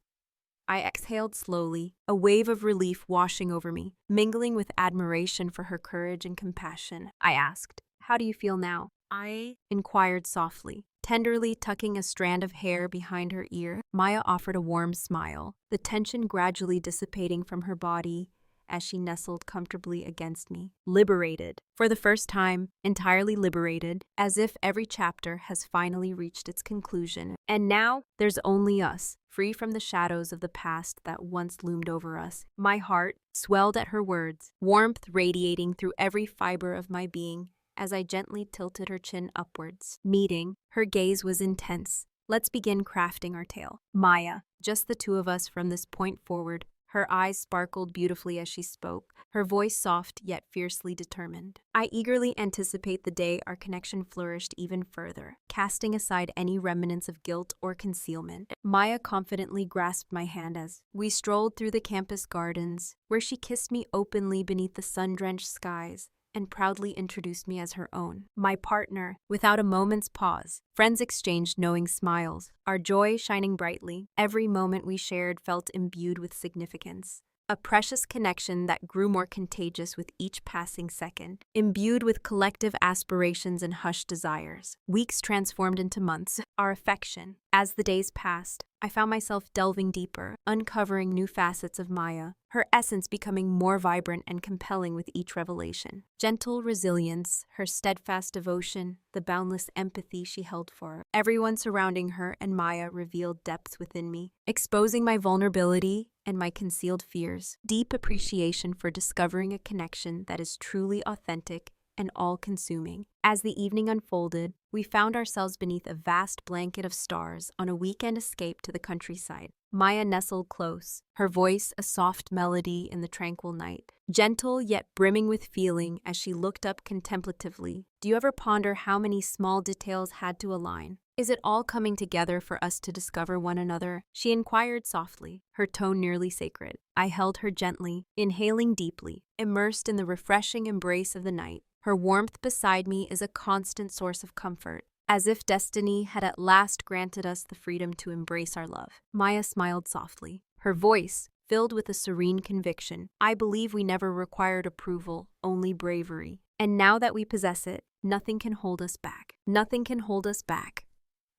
I exhaled slowly, a wave of relief washing over me, mingling with admiration for her courage and compassion. I asked, "How do you feel now?" I inquired softly, tenderly tucking a strand of hair behind her ear. Maya offered a warm smile, the tension gradually dissipating from her body as she nestled comfortably against me. Liberated. For the first time, entirely liberated, as if every chapter has finally reached its conclusion. And now, there's only us, free from the shadows of the past that once loomed over us. My heart swelled at her words, warmth radiating through every fiber of my being as I gently tilted her chin upwards. Meeting, her gaze was intense. "Let's begin crafting our tale." Maya, just the two of us from this point forward. Her eyes sparkled beautifully as she spoke, her voice soft yet fiercely determined. I eagerly anticipate the day our connection flourished even further, casting aside any remnants of guilt or concealment. Maya confidently grasped my hand as we strolled through the campus gardens, where she kissed me openly beneath the sun-drenched skies and proudly introduced me as her own, my partner, without a moment's pause. Friends exchanged knowing smiles, our joy shining brightly. Every moment we shared felt imbued with significance. A precious connection that grew more contagious with each passing second, imbued with collective aspirations and hushed desires. Weeks transformed into months, our affection. As the days passed, I found myself delving deeper, uncovering new facets of Maya, her essence becoming more vibrant and compelling with each revelation. Gentle resilience, her steadfast devotion, the boundless empathy she held for everyone surrounding her, and Maya revealed depths within me, exposing my vulnerability and my concealed fears. Deep appreciation for discovering a connection that is truly authentic and all-consuming. As the evening unfolded, we found ourselves beneath a vast blanket of stars on a weekend escape to the countryside. Maya nestled close, her voice a soft melody in the tranquil night, gentle yet brimming with feeling as she looked up contemplatively. "Do you ever ponder how many small details had to align? Is it all coming together for us to discover one another?" she inquired softly, her tone nearly sacred. I held her gently, inhaling deeply, immersed in the refreshing embrace of the night. Her warmth beside me is a constant source of comfort, as if destiny had at last granted us the freedom to embrace our love. Maya smiled softly, her voice filled with a serene conviction. "I believe we never required approval, only bravery. And now that we possess it, nothing can hold us back. Nothing can hold us back."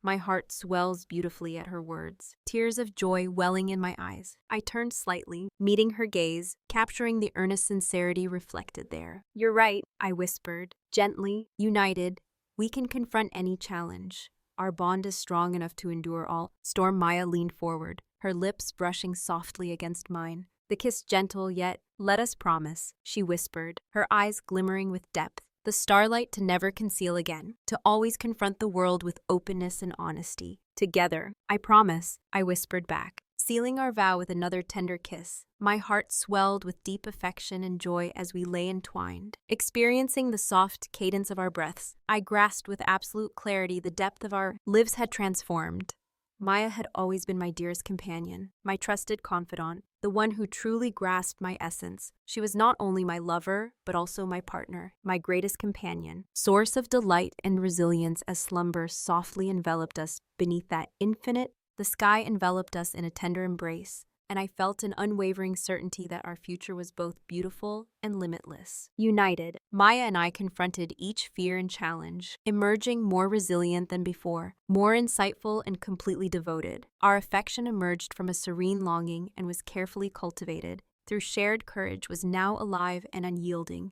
My heart swells beautifully at her words, tears of joy welling in my eyes. I turned slightly, meeting her gaze, capturing the earnest sincerity reflected there. "You're right," I whispered. "Gently, united, we can confront any challenge. Our bond is strong enough to endure all." Storm Maya leaned forward, her lips brushing softly against mine. The kiss gentle yet, "Let us promise," she whispered, her eyes glimmering with depth. "The starlight to never conceal again, to always confront the world with openness and honesty. Together, I promise," I whispered back, sealing our vow with another tender kiss. My heart swelled with deep affection and joy as we lay entwined. Experiencing the soft cadence of our breaths, I grasped with absolute clarity the depth of our lives had transformed. Maya had always been my dearest companion, my trusted confidant, the one who truly grasped my essence. She was not only my lover, but also my partner, my greatest companion, source of delight and resilience as slumber softly enveloped us beneath that infinite. The sky enveloped us in a tender embrace, and I felt an unwavering certainty that our future was both beautiful and limitless. United, Maya and I confronted each fear and challenge, emerging more resilient than before, more insightful and completely devoted. Our affection emerged from a serene longing and was carefully cultivated through shared courage, was now alive and unyielding.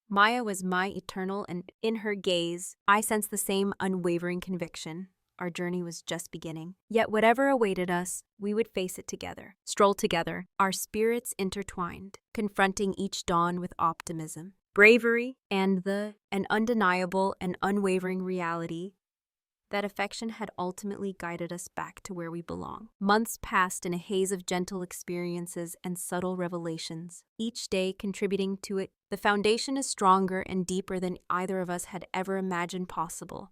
Maya was my eternal, and in her gaze, I sensed the same unwavering conviction. Our journey was just beginning. Yet whatever awaited us, we would face it together, stroll together, our spirits intertwined, confronting each dawn with optimism, bravery, and an undeniable and unwavering reality that affection had ultimately guided us back to where we belong. Months passed in a haze of gentle experiences and subtle revelations, each day contributing to it. The foundation is stronger and deeper than either of us had ever imagined possible.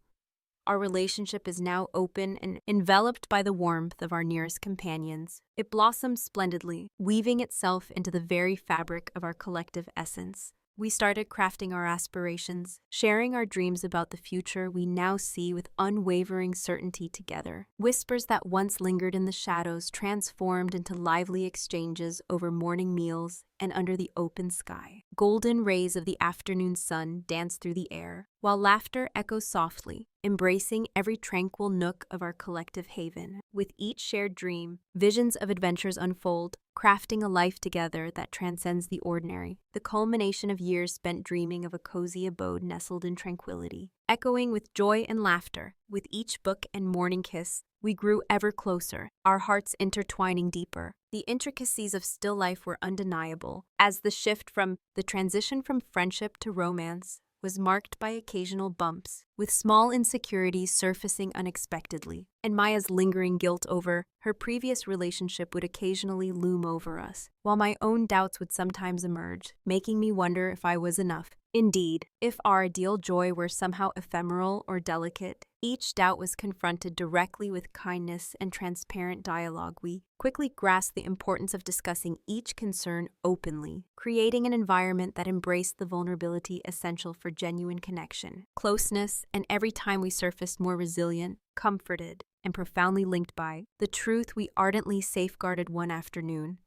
Our relationship is now open and enveloped by the warmth of our nearest companions. It blossoms splendidly, weaving itself into the very fabric of our collective essence. We started crafting our aspirations, sharing our dreams about the future we now see with unwavering certainty together. Whispers that once lingered in the shadows transformed into lively exchanges over morning meals and under the open sky. Golden rays of the afternoon sun dance through the air, while laughter echoes softly, embracing every tranquil nook of our collective haven. With each shared dream, visions of adventures unfold, crafting a life together that transcends the ordinary, the culmination of years spent dreaming of a cozy abode nestled in tranquility. Echoing with joy and laughter, with each book and morning kiss, we grew ever closer, our hearts intertwining deeper. The intricacies of still life were undeniable, as the transition from friendship to romance was marked by occasional bumps, with small insecurities surfacing unexpectedly, and Maya's lingering guilt over her previous relationship would occasionally loom over us, while my own doubts would sometimes emerge, making me wonder if I was enough. Indeed, if our ideal joy were somehow ephemeral or delicate, each doubt was confronted directly with kindness and transparent dialogue. We quickly grasped the importance of discussing each concern openly, creating an environment that embraced the vulnerability essential for genuine connection, closeness, and every time we surfaced more resilient, comforted, and profoundly linked by the truth we ardently safeguarded. One afternoon,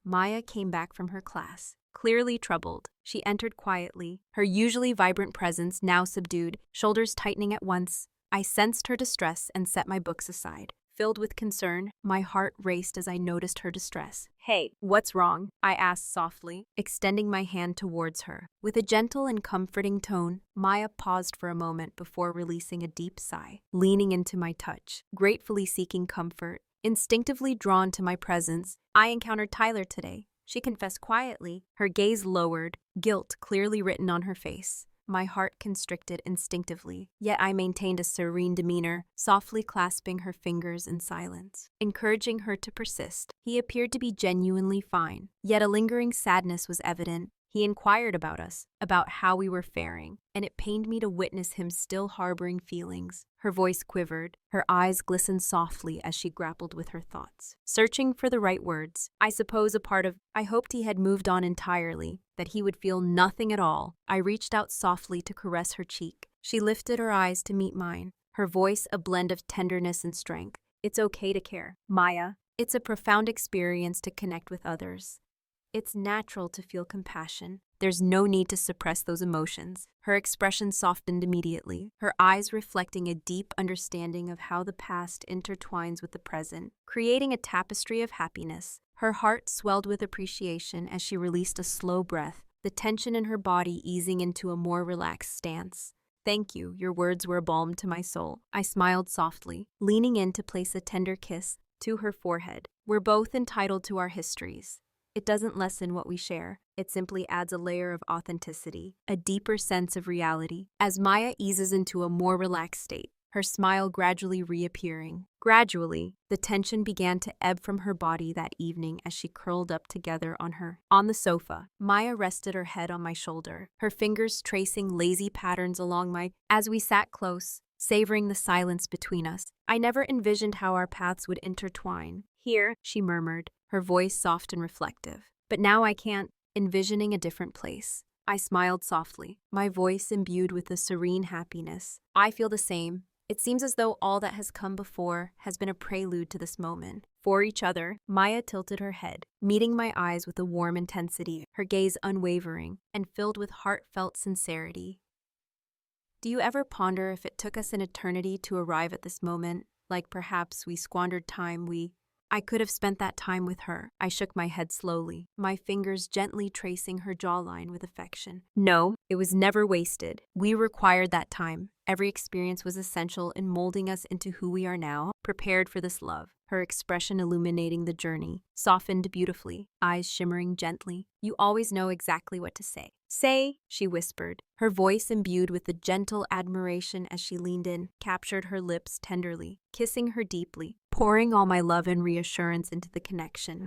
Maya came back from her class, clearly troubled. She entered quietly, her usually vibrant presence now subdued, shoulders tightening at once. I sensed her distress and set my books aside. Filled with concern, my heart raced as I noticed her distress. "Hey, what's wrong?" I asked softly, extending my hand towards her. With a gentle and comforting tone, Maya paused for a moment before releasing a deep sigh, leaning into my touch, gratefully seeking comfort. Instinctively drawn to my presence, I encountered Tyler today. She confessed quietly, her gaze lowered, guilt clearly written on her face. My heart constricted instinctively, yet I maintained a serene demeanor, softly clasping her fingers in silence, encouraging her to persist. He appeared to be genuinely fine, yet a lingering sadness was evident. He inquired about us, about how we were faring, and it pained me to witness him still harboring feelings. Her voice quivered, her eyes glistened softly as she grappled with her thoughts, searching for the right words. I hoped he had moved on entirely, that he would feel nothing at all. I reached out softly to caress her cheek. She lifted her eyes to meet mine, her voice a blend of tenderness and strength. "It's okay to care, Maya. It's a profound experience to connect with others. It's natural to feel compassion. There's no need to suppress those emotions." Her expression softened immediately, her eyes reflecting a deep understanding of how the past intertwines with the present, creating a tapestry of happiness. Her heart swelled with appreciation as she released a slow breath, the tension in her body easing into a more relaxed stance. "Thank you, your words were a balm to my soul." I smiled softly, leaning in to place a tender kiss to her forehead. "We're both entitled to our histories. It doesn't lessen what we share. It simply adds a layer of authenticity, a deeper sense of reality." As Maya eases into a more relaxed state, her smile gradually reappearing. Gradually, the tension began to ebb from her body that evening as she curled up together on the sofa. Maya rested her head on my shoulder, her fingers tracing lazy patterns along as we sat close, savoring the silence between us. I never envisioned how our paths would intertwine. Here, she murmured, her voice soft and reflective. But now I can't, envisioning a different place. I smiled softly, my voice imbued with a serene happiness. I feel the same. It seems as though all that has come before has been a prelude to this moment. For each other, Maya tilted her head, meeting my eyes with a warm intensity, her gaze unwavering and filled with heartfelt sincerity. Do you ever ponder if it took us an eternity to arrive at this moment, like perhaps we squandered time I could have spent that time with her. I shook my head slowly, my fingers gently tracing her jawline with affection. No, it was never wasted. We required that time. Every experience was essential in molding us into who we are now, prepared for this love. Her expression illuminating the journey, softened beautifully, eyes shimmering gently. You always know exactly what to say. Say, she whispered, her voice imbued with a gentle admiration as she leaned in, captured her lips tenderly, kissing her deeply, pouring all my love and reassurance into the connection.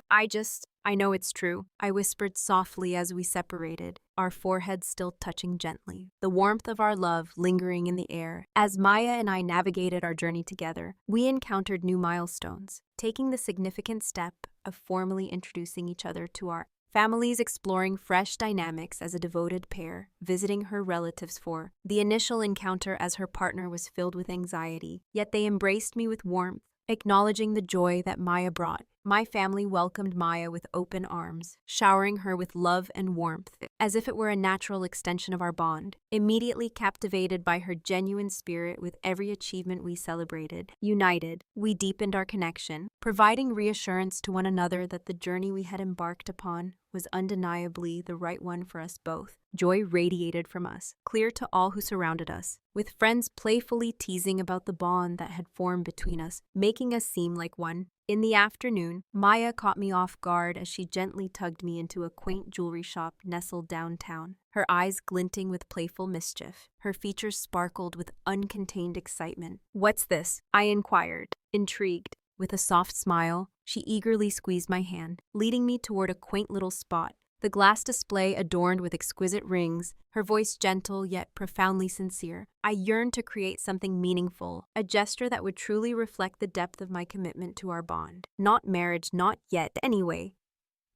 I know it's true, I whispered softly as we separated, our foreheads still touching gently, the warmth of our love lingering in the air. As Maya and I navigated our journey together, we encountered new milestones, taking the significant step of formally introducing each other to our families, exploring fresh dynamics as a devoted pair, visiting her relatives for the initial encounter as her partner was filled with anxiety, yet they embraced me with warmth, acknowledging the joy that Maya brought. My family welcomed Maya with open arms, showering her with love and warmth, as if it were a natural extension of our bond. Immediately captivated by her genuine spirit with every achievement we celebrated, united, we deepened our connection, providing reassurance to one another that the journey we had embarked upon was undeniably the right one for us both. Joy radiated from us, clear to all who surrounded us, with friends playfully teasing about the bond that had formed between us, making us seem like one. In the afternoon, Maya caught me off guard as she gently tugged me into a quaint jewelry shop nestled downtown, her eyes glinting with playful mischief. Her features sparkled with uncontained excitement. "What's this?" I inquired, intrigued. With a soft smile, she eagerly squeezed my hand, leading me toward a quaint little spot, the glass display adorned with exquisite rings, her voice gentle yet profoundly sincere. I yearned to create something meaningful, a gesture that would truly reflect the depth of my commitment to our bond. Not marriage, not yet anyway,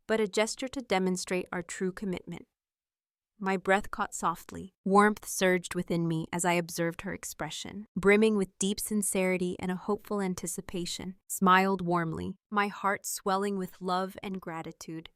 but a gesture to demonstrate our true commitment. My breath caught softly. Warmth surged within me as I observed her expression, brimming with deep sincerity and a hopeful anticipation. Smiled warmly, my heart swelling with love and gratitude.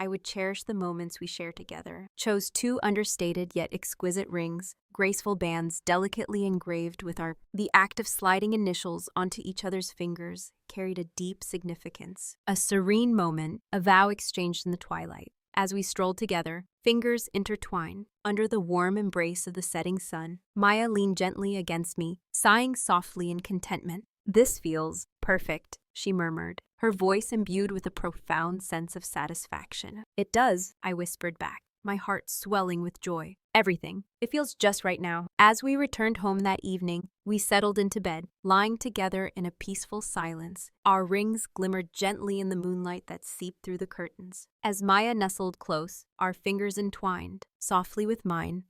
I would cherish the moments we shared together. Chose 2 understated yet exquisite rings, graceful bands delicately engraved with the act of sliding initials onto each other's fingers carried a deep significance. A serene moment, a vow exchanged in the twilight. As we strolled together, fingers intertwined, under the warm embrace of the setting sun, Maya leaned gently against me, sighing softly in contentment. "This feels perfect," she murmured, her voice imbued with a profound sense of satisfaction. "It does," I whispered back, my heart swelling with joy. "Everything. It feels just right now." As we returned home that evening, we settled into bed, lying together in a peaceful silence. Our rings glimmered gently in the moonlight that seeped through the curtains. As Maya nestled close, our fingers entwined, softly with mine,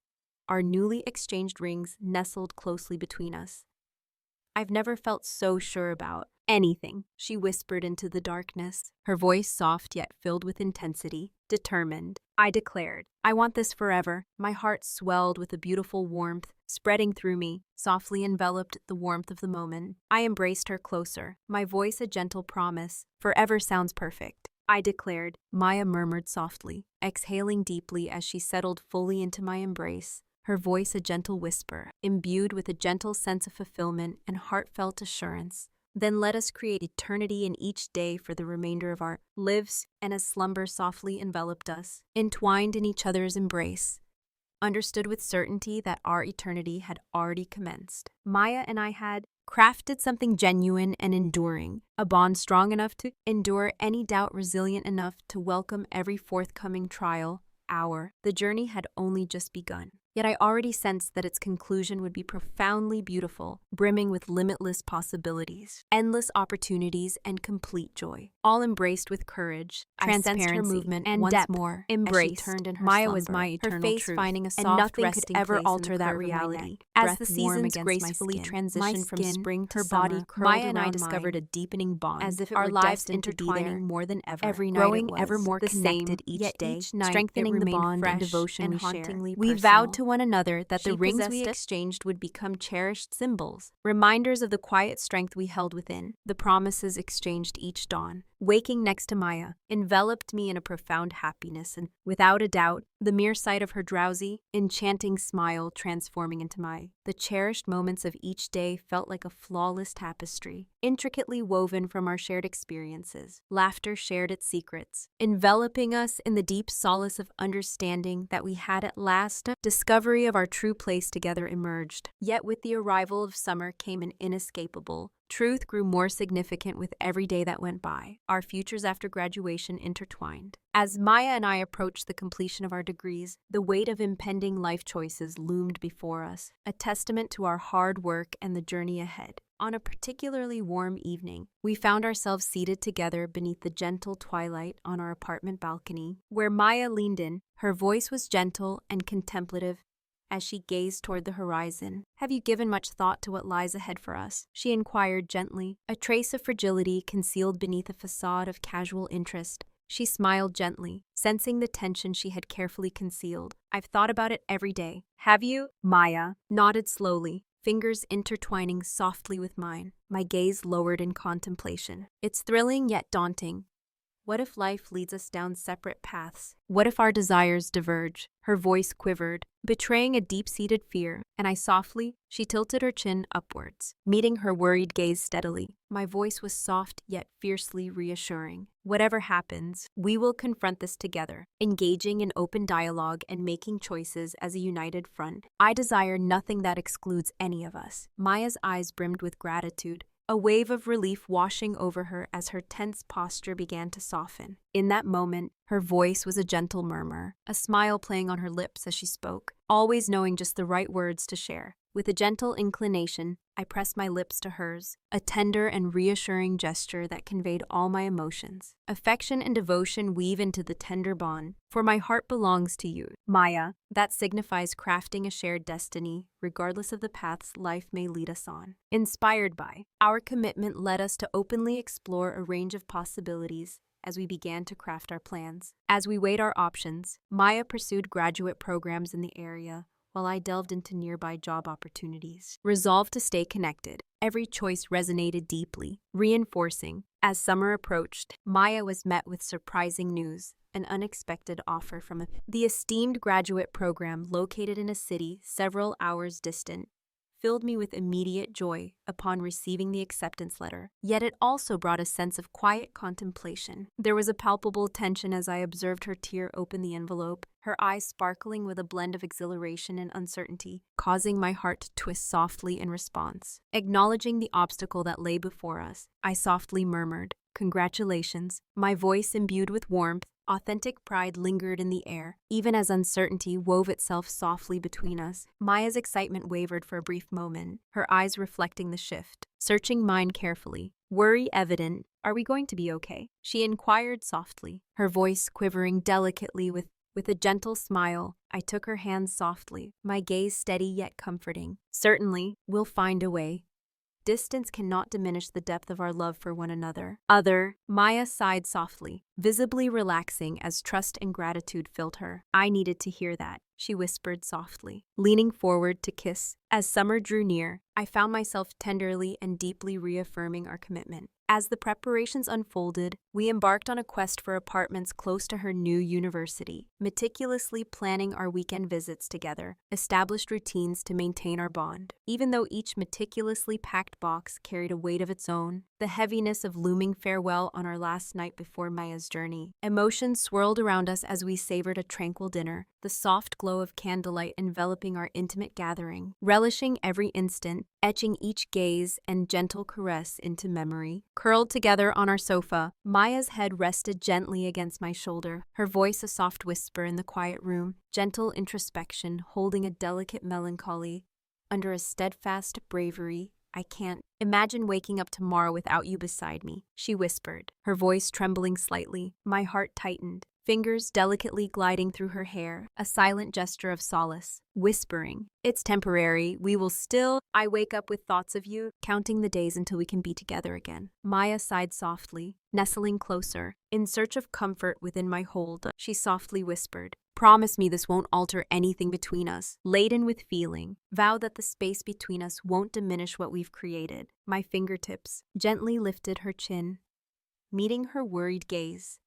our newly exchanged rings nestled closely between us. "I've never felt so sure about anything," she whispered into the darkness, her voice soft yet filled with intensity. "Determined," I declared. "I want this forever." My heart swelled with a beautiful warmth, spreading through me, softly enveloped the warmth of the moment. I embraced her closer, my voice a gentle promise. "Forever sounds perfect," I declared. Maya murmured softly, exhaling deeply as she settled fully into my embrace, her voice a gentle whisper, imbued with a gentle sense of fulfillment and heartfelt assurance. "Then let us create eternity in each day for the remainder of our lives." And as slumber softly enveloped us, entwined in each other's embrace, understood with certainty that our eternity had already commenced. Maya and I had crafted something genuine and enduring, a bond strong enough to endure any doubt, resilient enough to welcome every forthcoming trial. The journey had only just begun. Yet I already sensed that its conclusion would be profoundly beautiful, brimming with limitless possibilities, endless opportunities, and complete joy. All embraced with courage, transparency, her movement and once depth, more, embraced. Turned in her Maya slumber, was my eternal her face truth, finding a soft, and nothing could ever alter that reality. As the seasons gracefully transitioned from spring to summer, body Maya and I discovered a deepening bond, as if our lives intertwining more than ever, every night growing ever more connected each day, strengthening the bond and devotion we share. We vowed to one another that the rings we exchanged would become cherished symbols, reminders of the quiet strength we held within. The promises exchanged each dawn, waking next to Maya, enveloped me in a profound happiness, and without a doubt, the mere sight of her drowsy, enchanting smile transforming into the cherished moments of each day felt like a flawless tapestry, intricately woven from our shared experiences. Laughter shared its secrets, enveloping us in the deep solace of understanding that we had at last. Discovery of our true place together emerged. Yet with the arrival of summer came an inescapable truth grew more significant with every day that went by. Our futures after graduation intertwined. As Maya and I approached the completion of our degrees, the weight of impending life choices loomed before us, a testament to our hard work and the journey ahead. On a particularly warm evening, we found ourselves seated together beneath the gentle twilight on our apartment balcony, where Maya leaned in. Her voice was gentle and contemplative as she gazed toward the horizon. "Have you given much thought to what lies ahead for us?" she inquired gently, a trace of fragility concealed beneath a facade of casual interest. She smiled gently, sensing the tension she had carefully concealed. "I've thought about it every day." "Have you?" Maya nodded slowly, fingers intertwining softly with mine. My gaze lowered in contemplation. "It's thrilling yet daunting. What if life leads us down separate paths? What if our desires diverge?" Her voice quivered, betraying a deep-seated fear, and she tilted her chin upwards, meeting her worried gaze steadily. My voice was soft yet fiercely reassuring. "Whatever happens, we will confront this together, engaging in open dialogue and making choices as a united front. I desire nothing that excludes any of us." Maya's eyes brimmed with gratitude, a wave of relief washing over her as her tense posture began to soften. In that moment, her voice was a gentle murmur, a smile playing on her lips as she spoke, always knowing just the right words to share. With a gentle inclination, I pressed my lips to hers, a tender and reassuring gesture that conveyed all my emotions. Affection and devotion weave into the tender bond. "For my heart belongs to you, Maya." That signifies crafting a shared destiny, regardless of the paths life may lead us on. Inspired by our commitment led us to openly explore a range of possibilities as we began to craft our plans. As we weighed our options, Maya pursued graduate programs in the area, while I delved into nearby job opportunities. Resolved to stay connected, every choice resonated deeply, reinforcing. As summer approached, Maya was met with surprising news, an unexpected offer from the esteemed graduate program located in a city several hours distant. Filled me with immediate joy upon receiving the acceptance letter. Yet it also brought a sense of quiet contemplation. There was a palpable tension as I observed her tear open the envelope, her eyes sparkling with a blend of exhilaration and uncertainty, causing my heart to twist softly in response. Acknowledging the obstacle that lay before us, I softly murmured, "Congratulations." My voice imbued with warmth, authentic pride lingered in the air, even as uncertainty wove itself softly between us. Maya's excitement wavered for a brief moment, her eyes reflecting the shift, searching mine carefully. Worry evident. "Are we going to be okay?" she inquired softly, her voice quivering delicately with a gentle smile. I took her hand softly, my gaze steady yet comforting. "Certainly, we'll find a way. Distance cannot diminish the depth of our love for one another." Maya sighed softly, visibly relaxing as trust and gratitude filled her. "I needed to hear that," she whispered softly, leaning forward to kiss. As summer drew near, I found myself tenderly and deeply reaffirming our commitment. As the preparations unfolded, we embarked on a quest for apartments close to her new university, meticulously planning our weekend visits together, established routines to maintain our bond. Even though each meticulously packed box carried a weight of its own, the heaviness of looming farewell on our last night before Maya's journey. Emotions swirled around us as we savored a tranquil dinner, the soft glow of candlelight enveloping our intimate gathering. relishing every instant, etching each gaze and gentle caress into memory. Curled together on our sofa, Maya's head rested gently against my shoulder, her voice a soft whisper in the quiet room, gentle introspection holding a delicate melancholy under a steadfast bravery. I can't imagine waking up tomorrow without you beside me, she whispered, her voice trembling slightly. My heart tightened, fingers delicately gliding through her hair, a silent gesture of solace, whispering, "It's temporary, we will still." I wake up with thoughts of you, counting the days until we can be together again. Maya sighed softly, nestling closer. In search of comfort within my hold, she softly whispered, "Promise me this won't alter anything between us." Laden with feeling, vow that the space between us won't diminish what we've created. My fingertips gently lifted her chin, meeting her worried gaze.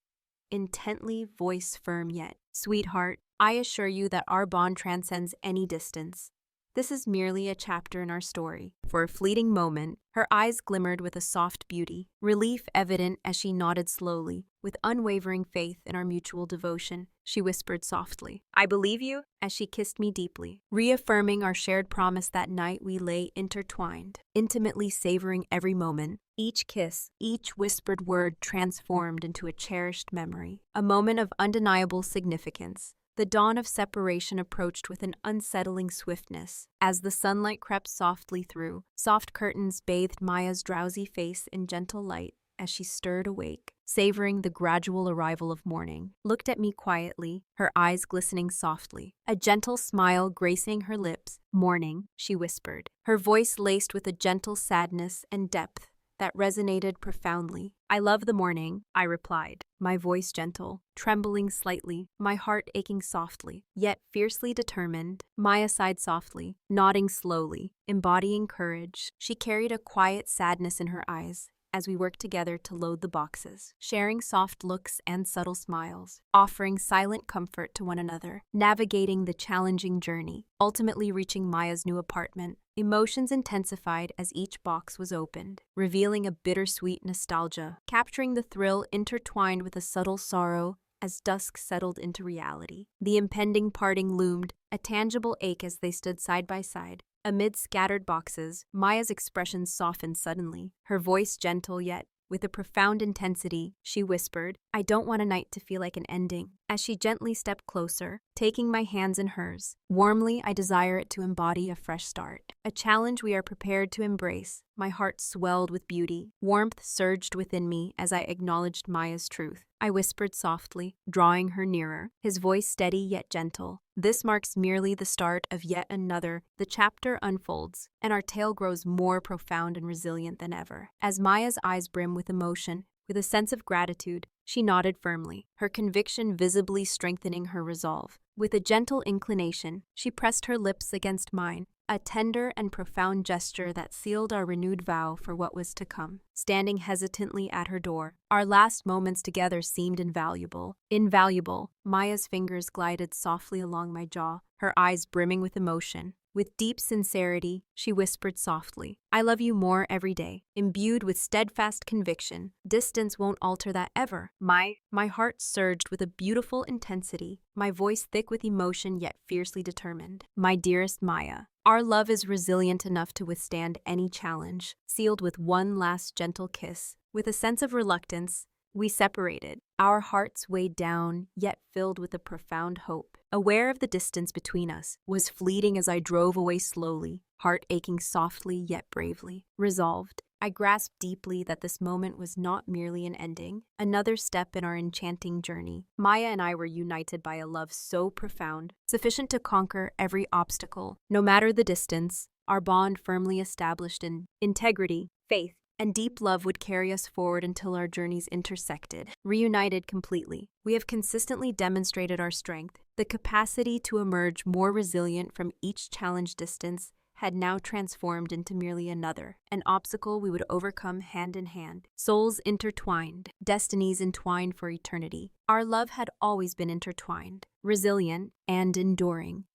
Intently, voice firm yet, "Sweetheart, I assure you that our bond transcends any distance. This is merely a chapter in our story." For a fleeting moment, her eyes glimmered with a soft beauty, relief evident as she nodded slowly, with unwavering faith in our mutual devotion. She whispered softly, "I believe you," as she kissed me deeply, reaffirming our shared promise. That night we lay intertwined, intimately savoring every moment. Each kiss, each whispered word transformed into a cherished memory, a moment of undeniable significance. The dawn of separation approached with an unsettling swiftness. As the sunlight crept softly through, soft curtains bathed Maya's drowsy face in gentle light as she stirred awake, savoring the gradual arrival of morning. Looked at me quietly, her eyes glistening softly, a gentle smile gracing her lips. "Morning," she whispered, her voice laced with a gentle sadness and depth that resonated profoundly. "I love the morning," I replied, my voice gentle, trembling slightly, my heart aching softly, yet fiercely determined. Maya sighed softly, nodding slowly, embodying courage. She carried a quiet sadness in her eyes as we worked together to load the boxes, sharing soft looks and subtle smiles, offering silent comfort to one another, navigating the challenging journey, ultimately reaching Maya's new apartment. Emotions intensified as each box was opened, revealing a bittersweet nostalgia, capturing the thrill intertwined with a subtle sorrow as dusk settled into reality. The impending parting loomed, a tangible ache as they stood side by side. Amid scattered boxes, Maya's expression softened suddenly, her voice gentle yet with a profound intensity. She whispered, "I don't want a night to feel like an ending." As she gently stepped closer, taking my hands in hers, warmly I desire it to embody a fresh start, a challenge we are prepared to embrace. My heart swelled with beauty. Warmth surged within me as I acknowledged Maya's truth. I whispered softly, drawing her nearer, his voice steady yet gentle. "This marks merely the start of yet another." The chapter unfolds, and our tale grows more profound and resilient than ever. As Maya's eyes brim with emotion, with a sense of gratitude, she nodded firmly, her conviction visibly strengthening her resolve. With a gentle inclination, she pressed her lips against mine, a tender and profound gesture that sealed our renewed vow for what was to come. Standing hesitantly at her door, our last moments together seemed invaluable. Invaluable. Maya's fingers glided softly along my jaw, her eyes brimming with emotion. With deep sincerity, she whispered softly, "I love you more every day," imbued with steadfast conviction. Distance won't alter that ever. My heart surged with a beautiful intensity, my voice thick with emotion yet fiercely determined. "My dearest Maya, our love is resilient enough to withstand any challenge." Sealed with one last gentle kiss, with a sense of reluctance, we separated, our hearts weighed down, yet filled with a profound hope. Aware of the distance between us was fleeting as I drove away slowly, heart aching softly yet bravely. Resolved, I grasped deeply that this moment was not merely an ending, another step in our enchanting journey. Maya and I were united by a love so profound, sufficient to conquer every obstacle. No matter the distance, our bond firmly established in integrity, faith, and deep love would carry us forward until our journeys intersected. Reunited completely, we have consistently demonstrated our strength. The capacity to emerge more resilient from each challenge. Distance had now transformed into merely another, an obstacle we would overcome hand in hand. Souls intertwined, destinies entwined for eternity. Our love had always been intertwined, resilient, and enduring.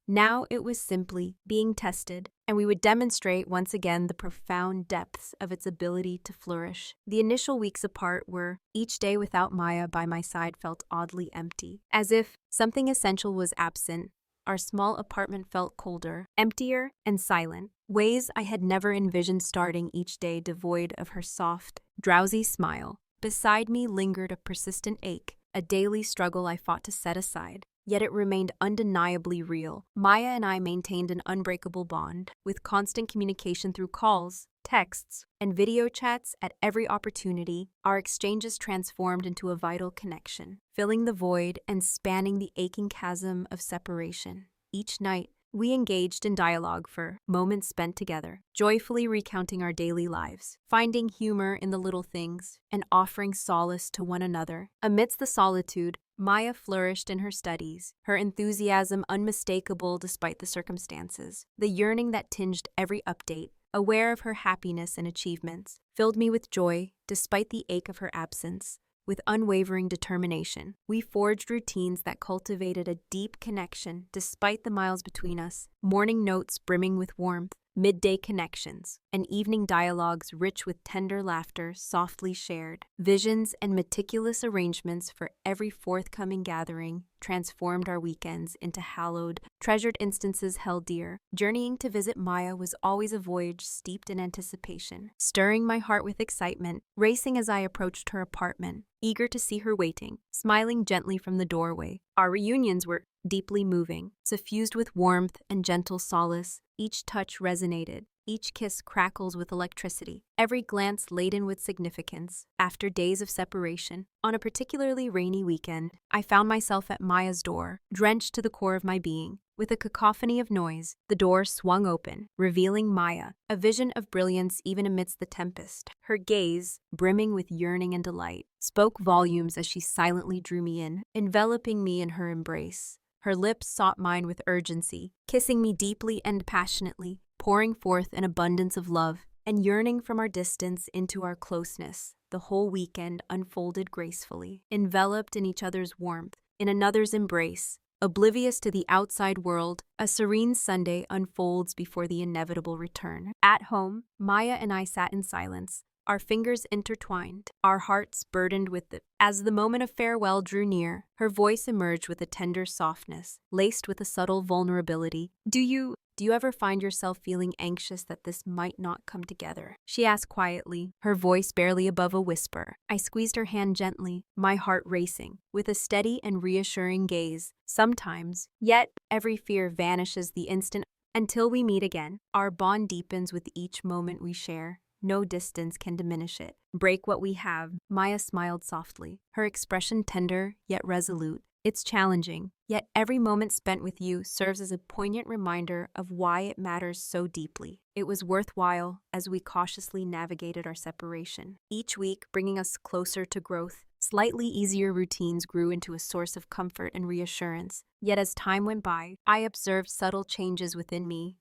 Now it was simply being tested, and we would demonstrate once again the profound depths of its ability to flourish. The initial weeks apart were, each day without Maya by my side felt oddly empty, as if something essential was absent. our small apartment felt colder, emptier, and silent. Ways I had never envisioned starting each day devoid of her soft, drowsy smile. Beside me lingered a persistent ache, a daily struggle I fought to set aside. Yet it remained undeniably real. Maya and I maintained an unbreakable bond, with constant communication through calls, texts, and video chats at every opportunity. Our exchanges transformed into a vital connection, filling the void and spanning the aching chasm of separation. Each night, we engaged in dialogue for moments spent together, joyfully recounting our daily lives, finding humor in the little things, and offering solace to one another. Amidst the solitude, Maya flourished in her studies, her enthusiasm unmistakable despite the circumstances. The yearning that tinged every update, aware of her happiness and achievements, filled me with joy despite the ache of her absence. With unwavering determination, we forged routines that cultivated a deep connection despite the miles between us, morning notes brimming with warmth, midday connections, and evening dialogues rich with tender laughter softly shared. Visions and meticulous arrangements for every forthcoming gathering transformed our weekends into hallowed, treasured instances held dear. Journeying to visit Maya was always a voyage steeped in anticipation, stirring my heart with excitement, racing as I approached her apartment, eager to see her waiting, smiling gently from the doorway. Our reunions were deeply moving, suffused with warmth and gentle solace. Each touch resonated, each kiss crackles with electricity, every glance laden with significance. After days of separation, on a particularly rainy weekend, I found myself at Maya's door, drenched to the core of my being. With a cacophony of noise, the door swung open, revealing Maya, a vision of brilliance even amidst the tempest. Her gaze, brimming with yearning and delight, spoke volumes as she silently drew me in, enveloping me in her embrace. Her lips sought mine with urgency, kissing me deeply and passionately, pouring forth an abundance of love and yearning from our distance into our closeness. The whole weekend unfolded gracefully, enveloped in each other's warmth, in another's embrace. Oblivious to the outside world, a serene Sunday unfolds before the inevitable return. At home, Maya and I sat in silence, our fingers intertwined, our hearts burdened with it. As the moment of farewell drew near, her voice emerged with a tender softness, laced with a subtle vulnerability. Do you ever find yourself feeling anxious that this might not come together?" she asked quietly, her voice barely above a whisper. I squeezed her hand gently, my heart racing, with a steady and reassuring gaze. Sometimes, yet every fear vanishes the instant until we meet again. Our bond deepens with each moment we share. No distance can diminish it. Break what we have. Maya smiled softly, her expression tender yet resolute. It's challenging, yet every moment spent with you serves as a poignant reminder of why it matters so deeply. It was worthwhile as we cautiously navigated our separation, each week bringing us closer to growth. Slightly easier routines grew into a source of comfort and reassurance. Yet as time went by, I observed subtle changes within me.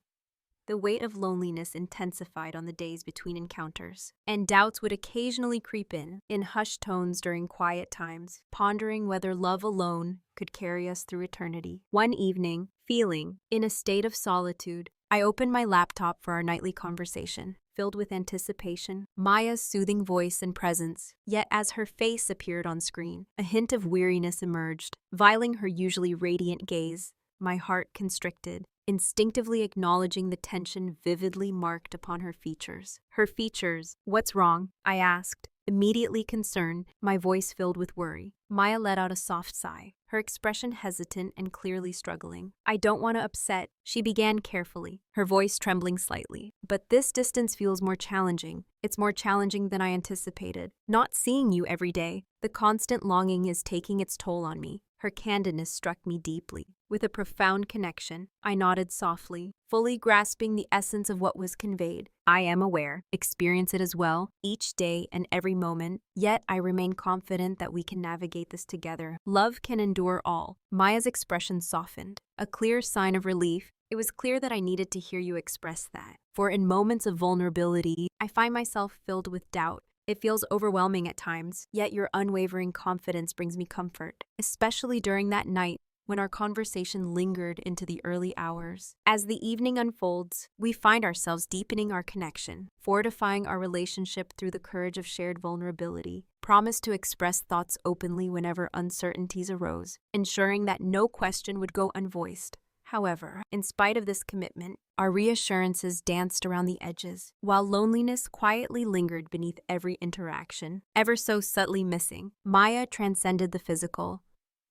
The weight of loneliness intensified on the days between encounters, and doubts would occasionally creep in hushed tones during quiet times, pondering whether love alone could carry us through eternity. One evening, feeling in a state of solitude, I opened my laptop for our nightly conversation, filled with anticipation, Maya's soothing voice and presence. Yet as her face appeared on screen, a hint of weariness emerged, viling her usually radiant gaze. My heart constricted, instinctively acknowledging the tension vividly marked upon her features. Her features. "What's wrong?" I asked, immediately concerned, my voice filled with worry. Maya let out a soft sigh, her expression hesitant and clearly struggling. "I don't want to upset," she began carefully, her voice trembling slightly. "But this distance feels more challenging. It's more challenging than I anticipated. Not seeing you every day. The constant longing is taking its toll on me." Her candidness struck me deeply. With a profound connection, I nodded softly, fully grasping the essence of what was conveyed. "I am aware, experience it as well, each day and every moment, yet I remain confident that we can navigate this together. Love can endure all." Maya's expression softened, a clear sign of relief. It was clear that I needed to hear you express that. For in moments of vulnerability, I find myself filled with doubt. It feels overwhelming at times, yet your unwavering confidence brings me comfort, especially during that night when our conversation lingered into the early hours. As the evening unfolds, we find ourselves deepening our connection, fortifying our relationship through the courage of shared vulnerability, promised to express thoughts openly whenever uncertainties arose, ensuring that no question would go unvoiced. However, in spite of this commitment, our reassurances danced around the edges, while loneliness quietly lingered beneath every interaction, ever so subtly missing. Maya transcended the physical.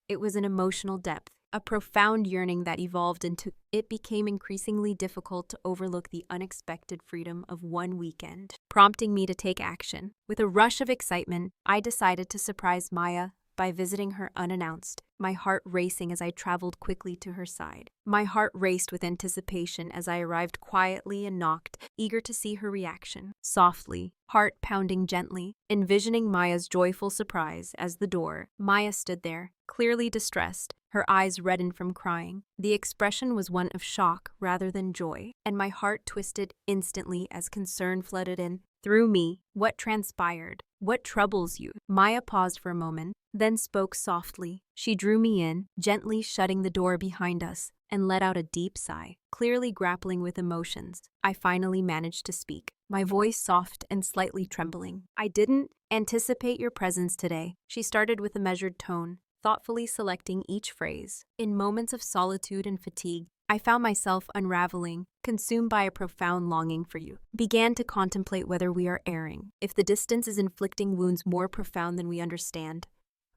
It was an emotional depth, a profound yearning that evolved into it became increasingly difficult to overlook the unexpected freedom of one weekend, prompting me to take action. With a rush of excitement, I decided to surprise Maya by visiting her unannounced, my heart racing as I traveled quickly to her side. My heart raced with anticipation as I arrived quietly and knocked, eager to see her reaction. Softly, heart pounding gently, envisioning Maya's joyful surprise as the door. Maya stood there, clearly distressed, her eyes reddened from crying. The expression was one of shock rather than joy, and my heart twisted instantly as concern flooded in. Through me, what transpired? What troubles you? Maya paused for a moment, then spoke softly. She drew me in, gently shutting the door behind us, and let out a deep sigh. Clearly grappling with emotions, I finally managed to speak, my voice soft and slightly trembling. I didn't anticipate your presence today. She started with a measured tone, thoughtfully selecting each phrase. In moments of solitude and fatigue, I found myself unraveling, consumed by a profound longing for you. Began to contemplate whether we are erring, if the distance is inflicting wounds more profound than we understand.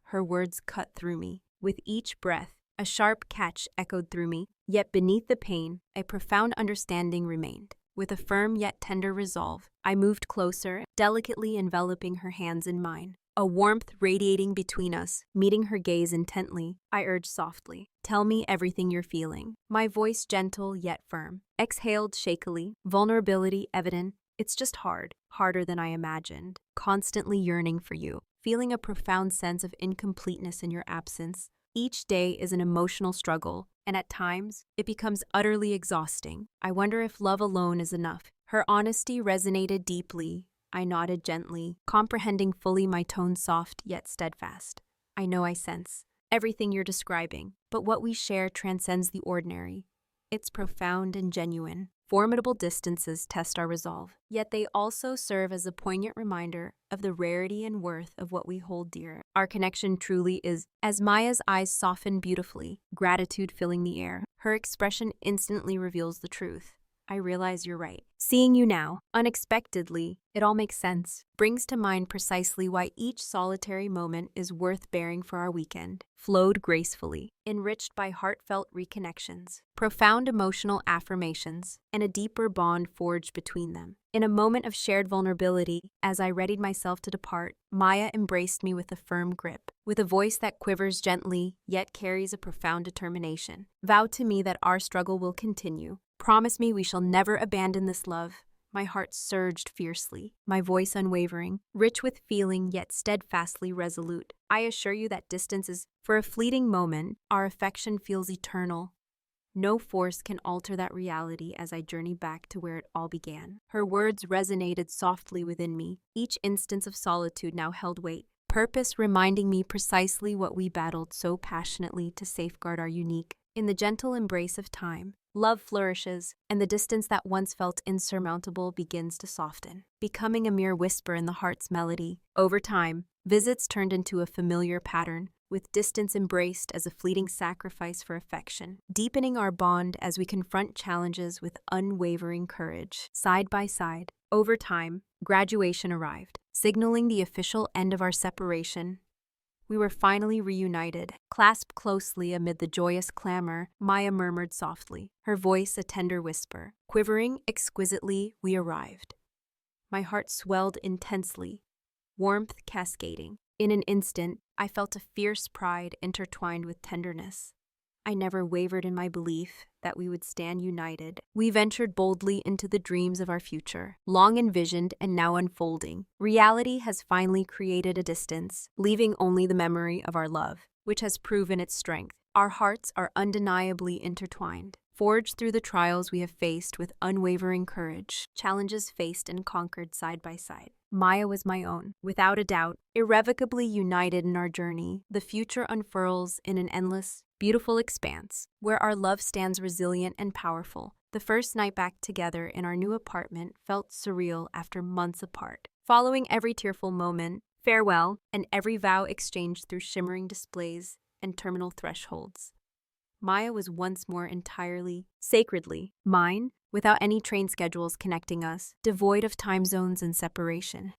Her words cut through me. With each breath, a sharp catch echoed through me, yet beneath the pain, a profound understanding remained. With a firm yet tender resolve, I moved closer, delicately enveloping her hands in mine. A warmth radiating between us, meeting her gaze intently, I urged softly, "Tell me everything you're feeling." My voice gentle yet firm, exhaled shakily, vulnerability evident. It's just hard, harder than I imagined. Constantly yearning for you, feeling a profound sense of incompleteness in your absence. Each day is an emotional struggle, and at times, it becomes utterly exhausting. I wonder if love alone is enough. Her honesty resonated deeply. I nodded gently, comprehending fully, my tone soft yet steadfast. I know I sense everything you're describing, but what we share transcends the ordinary. It's profound and genuine. Formidable distances test our resolve, yet they also serve as a poignant reminder of the rarity and worth of what we hold dear. Our connection truly is. As Maya's eyes soften beautifully, gratitude filling the air, her expression instantly reveals the truth. I realize you're right. Seeing you now, unexpectedly, it all makes sense. Brings to mind precisely why each solitary moment is worth bearing for our weekend. Flowed gracefully, enriched by heartfelt reconnections, profound emotional affirmations, and a deeper bond forged between them. In a moment of shared vulnerability, as I readied myself to depart, Maya embraced me with a firm grip. With a voice that quivers gently, yet carries a profound determination. Vow to me that our struggle will continue. Promise me we shall never abandon this love. My heart surged fiercely, my voice unwavering, rich with feeling yet steadfastly resolute. I assure you that distance is for a fleeting moment. Our affection feels eternal. No force can alter that reality as I journey back to where it all began. Her words resonated softly within me. Each instance of solitude now held weight, purpose reminding me precisely what we battled so passionately to safeguard our unique. In the gentle embrace of time, love flourishes, and the distance that once felt insurmountable begins to soften, becoming a mere whisper in the heart's melody. Over time, visits turned into a familiar pattern, with distance embraced as a fleeting sacrifice for affection, deepening our bond as we confront challenges with unwavering courage. Side by side, over time, graduation arrived, signaling the official end of our separation. We were finally reunited. Clasped closely amid the joyous clamor, Maya murmured softly, her voice a tender whisper. Quivering exquisitely, we arrived. My heart swelled intensely, warmth cascading. In an instant, I felt a fierce pride intertwined with tenderness. I never wavered in my belief that we would stand united. We ventured boldly into the dreams of our future, long envisioned and now unfolding. Reality has finally created a distance, leaving only the memory of our love, which has proven its strength. Our hearts are undeniably intertwined, forged through the trials we have faced with unwavering courage, challenges faced and conquered side by side. Maya was my own, without a doubt, irrevocably united in our journey. The future unfurls in an endless, beautiful expanse, where our love stands resilient and powerful. The first night back together in our new apartment felt surreal after months apart. Following every tearful moment, farewell, and every vow exchanged through shimmering displays and terminal thresholds, Maya was once more entirely, sacredly, mine, without any train schedules connecting us, devoid of time zones and separation.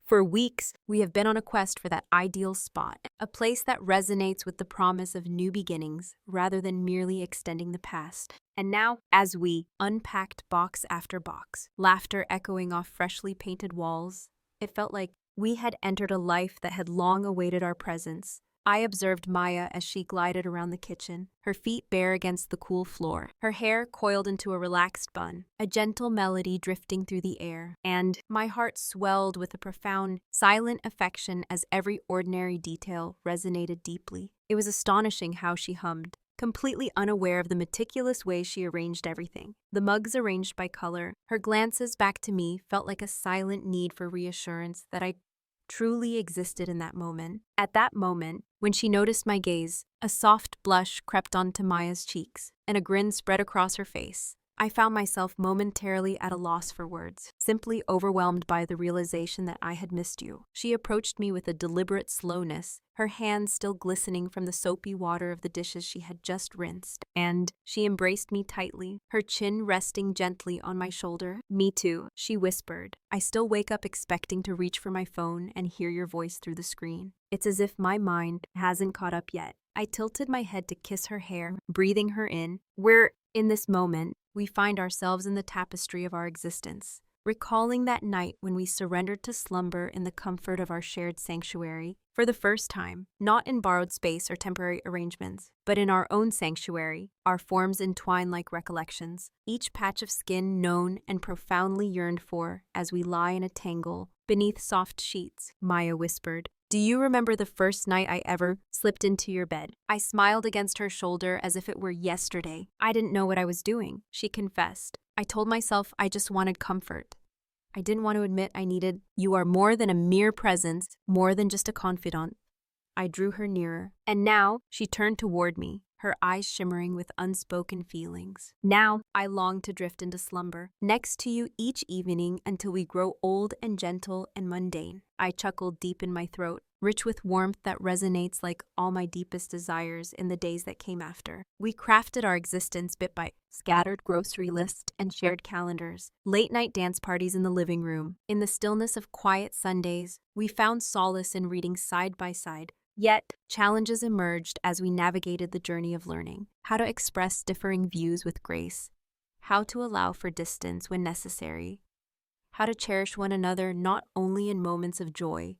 For weeks, we have been on a quest for that ideal spot, a place that resonates with the promise of new beginnings rather than merely extending the past. And now, as we unpacked box after box, laughter echoing off freshly painted walls, it felt like we had entered a life that had long awaited our presence. I observed Maya as she glided around the kitchen, her feet bare against the cool floor, her hair coiled into a relaxed bun, a gentle melody drifting through the air, and my heart swelled with a profound, silent affection as every ordinary detail resonated deeply. It was astonishing how she hummed, completely unaware of the meticulous way she arranged everything. The mugs arranged by color, her glances back to me felt like a silent need for reassurance that I truly existed in that moment. At that moment, when she noticed my gaze, a soft blush crept onto Maya's cheeks, and a grin spread across her face. I found myself momentarily at a loss for words, simply overwhelmed by the realization that I had missed you. She approached me with a deliberate slowness, her hands still glistening from the soapy water of the dishes she had just rinsed, and she embraced me tightly, her chin resting gently on my shoulder. "Me too," she whispered. "I still wake up expecting to reach for my phone and hear your voice through the screen. It's as if my mind hasn't caught up yet." I tilted my head to kiss her hair, breathing her in. In this moment, we find ourselves in the tapestry of our existence, recalling that night when we surrendered to slumber in the comfort of our shared sanctuary, for the first time, not in borrowed space or temporary arrangements, but in our own sanctuary, our forms entwine like recollections, each patch of skin known and profoundly yearned for as we lie in a tangle beneath soft sheets. Maya whispered, "Do you remember the first night I ever slipped into your bed?" I smiled against her shoulder as if it were yesterday. "I didn't know what I was doing," she confessed. "I told myself I just wanted comfort. I didn't want to admit I needed you. Are more than a mere presence, more than just a confidant." I drew her nearer, and now she turned toward me, her eyes shimmering with unspoken feelings. "Now I long to drift into slumber, next to you each evening until we grow old and gentle and mundane." I chuckled deep in my throat, rich with warmth that resonates like all my deepest desires in the days that came after. We crafted our existence bit by scattered grocery lists and shared calendars, late-night dance parties in the living room. In the stillness of quiet Sundays, we found solace in reading side by side. Yet, challenges emerged as we navigated the journey of learning, how to express differing views with grace, how to allow for distance when necessary, how to cherish one another not only in moments of joy,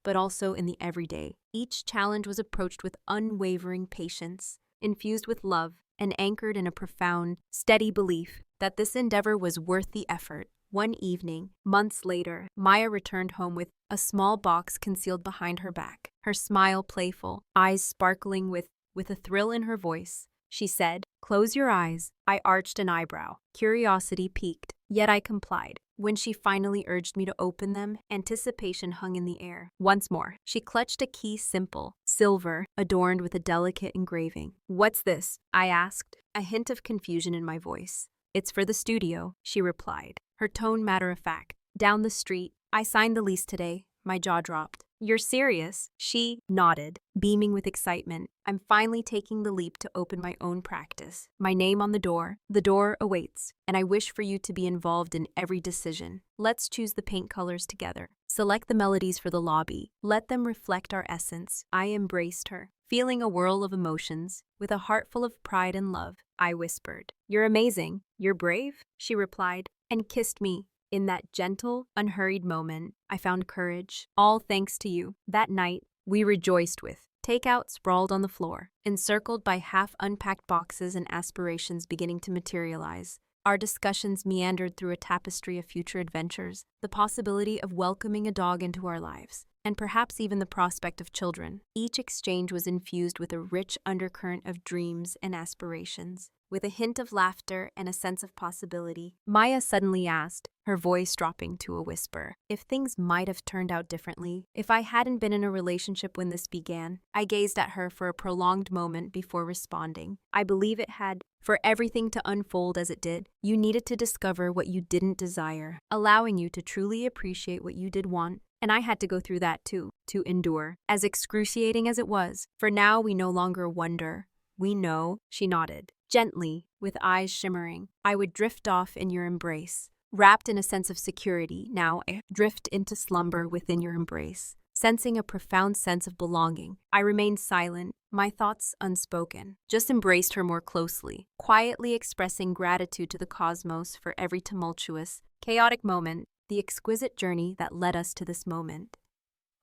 but also in the everyday. Each challenge was approached with unwavering patience, infused with love, and anchored in a profound, steady belief that this endeavor was worth the effort. One evening, months later, Maya returned home with a small box concealed behind her back, her smile playful, eyes sparkling with a thrill in her voice. She said, "Close your eyes." I arched an eyebrow, curiosity piqued, yet I complied. When she finally urged me to open them, anticipation hung in the air. Once more, she clutched a key simple, silver, adorned with a delicate engraving. "What's this?" I asked, a hint of confusion in my voice. "It's for the studio," she replied, her tone matter-of-fact. "Down the street. I signed the lease today." My jaw dropped. "You're serious?" She nodded, beaming with excitement. "I'm finally taking the leap to open my own practice. My name on the door. The door awaits, and I wish for you to be involved in every decision. Let's choose the paint colors together. Select the melodies for the lobby. Let them reflect our essence." I embraced her, feeling a whirl of emotions. With a heart full of pride and love, I whispered, "You're amazing. You're brave," she replied, and kissed me. In that gentle, unhurried moment, I found courage, all thanks to you. That night, we rejoiced with takeout sprawled on the floor, encircled by half-unpacked boxes and aspirations beginning to materialize. Our discussions meandered through a tapestry of future adventures, the possibility of welcoming a dog into our lives, and perhaps even the prospect of children. Each exchange was infused with a rich undercurrent of dreams and aspirations. With a hint of laughter and a sense of possibility, Maya suddenly asked, her voice dropping to a whisper, if things might have turned out differently, if I hadn't been in a relationship when this began. I gazed at her for a prolonged moment before responding. I believe it had. For everything to unfold as it did, you needed to discover what you didn't desire, allowing you to truly appreciate what you did want. And I had to go through that too, to endure, as excruciating as it was. For now we no longer wonder. We know, she nodded. Gently, with eyes shimmering, I would drift off in your embrace. Wrapped in a sense of security, now I drift into slumber within your embrace. Sensing a profound sense of belonging, I remained silent, my thoughts unspoken. Just embraced her more closely, quietly expressing gratitude to the cosmos for every tumultuous, chaotic moment, the exquisite journey that led us to this moment.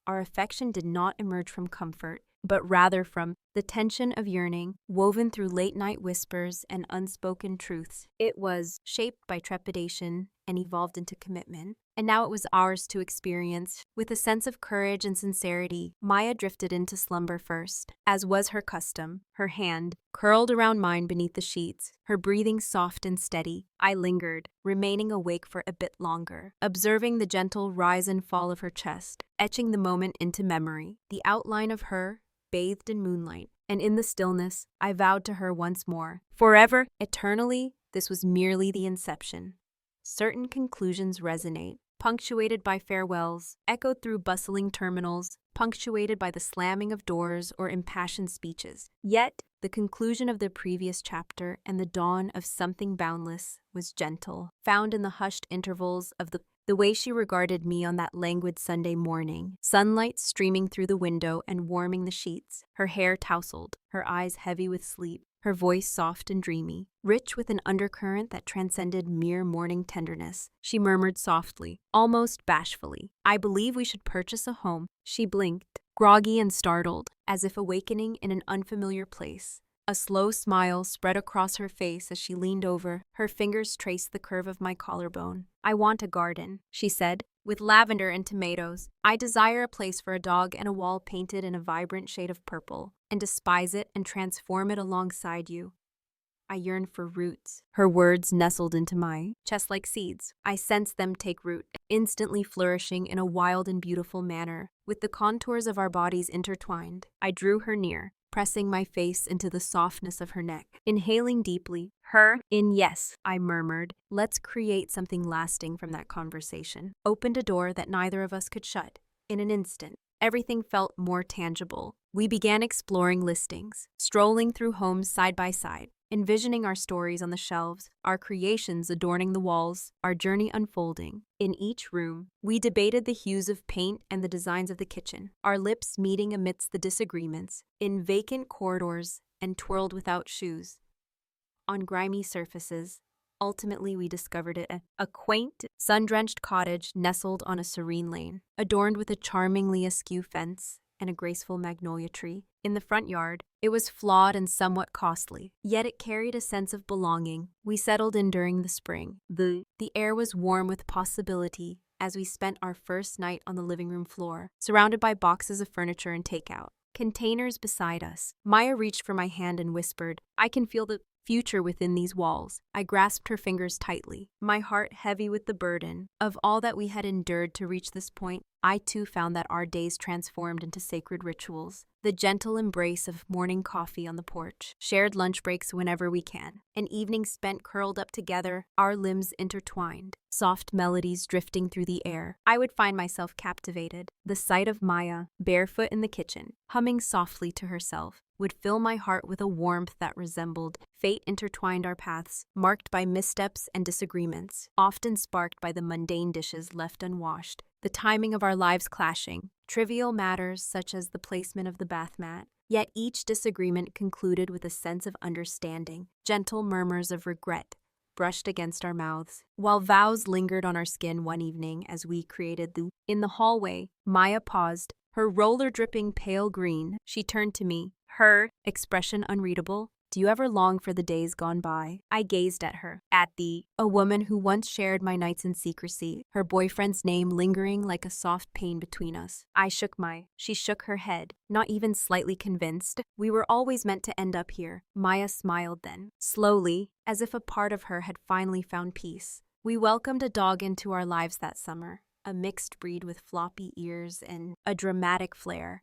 Our affection did not emerge from comfort, but rather from the tension of yearning, woven through late-night whispers and unspoken truths. It was shaped by trepidation and evolved into commitment, and now it was ours to experience. With a sense of courage and sincerity, Maya drifted into slumber first. As was her custom, her hand curled around mine beneath the sheets, her breathing soft and steady. I lingered, remaining awake for a bit longer, observing the gentle rise and fall of her chest, etching the moment into memory. The outline of her, bathed in moonlight, and in the stillness, I vowed to her once more. Forever, eternally, this was merely the inception. Certain conclusions resonate, punctuated by farewells, echoed through bustling terminals, punctuated by the slamming of doors or impassioned speeches. Yet, the conclusion of the previous chapter and the dawn of something boundless was gentle, found in the hushed intervals of the way she regarded me on that languid Sunday morning, sunlight streaming through the window and warming the sheets, her hair tousled, her eyes heavy with sleep, her voice soft and dreamy, rich with an undercurrent that transcended mere morning tenderness. She murmured softly, almost bashfully, "I believe we should purchase a home." She blinked, groggy and startled, as if awakening in an unfamiliar place. A slow smile spread across her face as she leaned over. Her fingers traced the curve of my collarbone. "I want a garden," she said, "with lavender and tomatoes. I desire a place for a dog and a wall painted in a vibrant shade of purple, and despise it and transform it alongside you. I yearn for roots." Her words nestled into my chest like seeds. I sensed them take root, instantly flourishing in a wild and beautiful manner, with the contours of our bodies intertwined. I drew her near, pressing my face into the softness of her neck. Inhaling deeply, yes, I murmured. "Let's create something lasting from that conversation." Opened a door that neither of us could shut. In an instant, everything felt more tangible. We began exploring listings, strolling through homes side by side, envisioning our stories on the shelves, our creations adorning the walls, our journey unfolding. In each room, we debated the hues of paint and the designs of the kitchen, our lips meeting amidst the disagreements, in vacant corridors and twirled without shoes. On grimy surfaces, ultimately we discovered it a quaint, sun-drenched cottage nestled on a serene lane, adorned with a charmingly askew fence and a graceful magnolia tree. In the front yard, it was flawed and somewhat costly, yet it carried a sense of belonging. We settled in during the spring. The air was warm with possibility as we spent our first night on the living room floor, surrounded by boxes of furniture and takeout. Containers beside us. Maya reached for my hand and whispered, "I can feel the future within these walls." I grasped her fingers tightly, my heart heavy with the burden of all that we had endured to reach this point. I too found that our days transformed into sacred rituals. The gentle embrace of morning coffee on the porch, shared lunch breaks whenever we can, an evening spent curled up together, our limbs intertwined, soft melodies drifting through the air. I would find myself captivated. The sight of Maya, barefoot in the kitchen, humming softly to herself, would fill my heart with a warmth that resembled fate. Intertwined our paths, marked by missteps and disagreements, often sparked by the mundane dishes left unwashed, the timing of our lives clashing, trivial matters such as the placement of the bath mat. Yet each disagreement concluded with a sense of understanding, gentle murmurs of regret brushed against our mouths, while vows lingered on our skin. One evening as we created in the hallway, Maya paused, her roller dripping pale green. She turned to me, her expression unreadable. "Do you ever long for the days gone by?" I gazed at her, a woman who once shared my nights in secrecy, her boyfriend's name lingering like a soft pain between us. She shook her head, not even slightly convinced. "We were always meant to end up here." Maya smiled then, slowly, as if a part of her had finally found peace. "We welcomed a dog into our lives that summer, a mixed breed with floppy ears and a dramatic flair.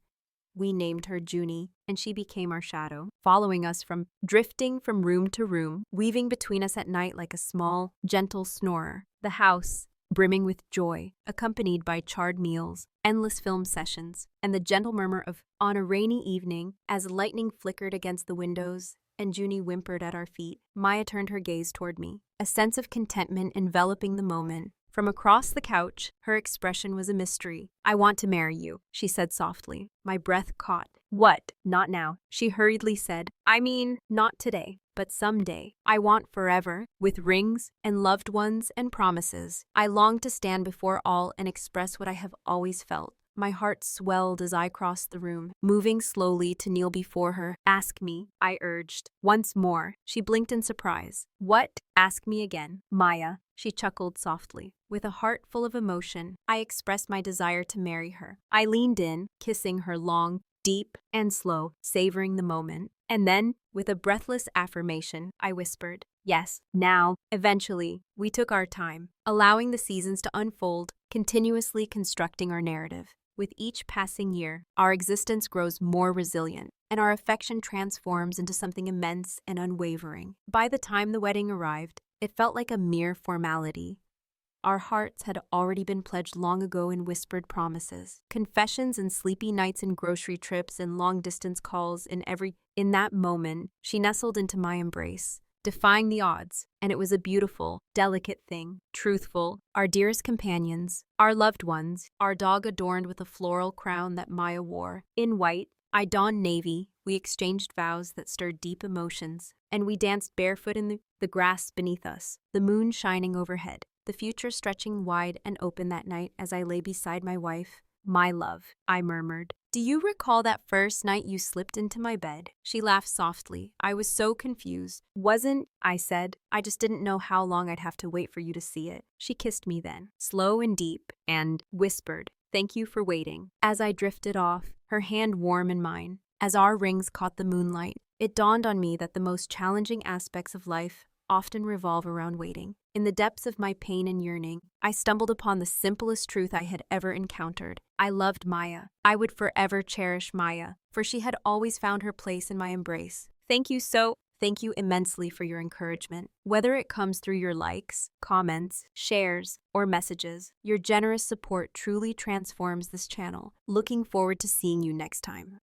We named her Junie, and she became our shadow, following us drifting from room to room, weaving between us at night like a small, gentle snorer. The house, brimming with joy, accompanied by charred meals, endless film sessions, and the gentle murmur of on a rainy evening as lightning flickered against the windows and Junie whimpered at our feet. Maya turned her gaze toward me, a sense of contentment enveloping the moment. From across the couch, her expression was a mystery. "I want to marry you," she said softly. My breath caught. "What? Not now," she hurriedly said. "I mean, not today, but someday. I want forever, with rings and loved ones and promises." I longed to stand before all and express what I have always felt. My heart swelled as I crossed the room, moving slowly to kneel before her. "Ask me," I urged. Once more, she blinked in surprise. "What? Ask me again." "Maya," she chuckled softly. With a heart full of emotion, I expressed my desire to marry her. I leaned in, kissing her long, deep, and slow, savoring the moment. And then, with a breathless affirmation, I whispered, "Yes, now." Eventually, we took our time, allowing the seasons to unfold, continuously constructing our narrative. With each passing year, our existence grows more resilient, and our affection transforms into something immense and unwavering. By the time the wedding arrived, it felt like a mere formality. Our hearts had already been pledged long ago in whispered promises, confessions and sleepy nights and grocery trips and long-distance calls. In that moment, she nestled into my embrace, defying the odds, and it was a beautiful, delicate thing. Truthful, our dearest companions, our loved ones, our dog adorned with a floral crown that Maya wore. In white, I donned navy. We exchanged vows that stirred deep emotions, and we danced barefoot in the grass beneath us, the moon shining overhead. The future stretching wide and open that night as I lay beside my wife. "My love," I murmured. "Do you recall that first night you slipped into my bed?" She laughed softly. I was so confused. "Wasn't," I said. "I just didn't know how long I'd have to wait for you to see it." She kissed me then, slow and deep, and whispered, "Thank you for waiting." As I drifted off, her hand warm in mine, as our rings caught the moonlight, it dawned on me that the most challenging aspects of life often revolve around waiting. In the depths of my pain and yearning, I stumbled upon the simplest truth I had ever encountered. I loved Maya. I would forever cherish Maya, for she had always found her place in my embrace. Thank you immensely for your encouragement. Whether it comes through your likes, comments, shares, or messages, your generous support truly transforms this channel. Looking forward to seeing you next time.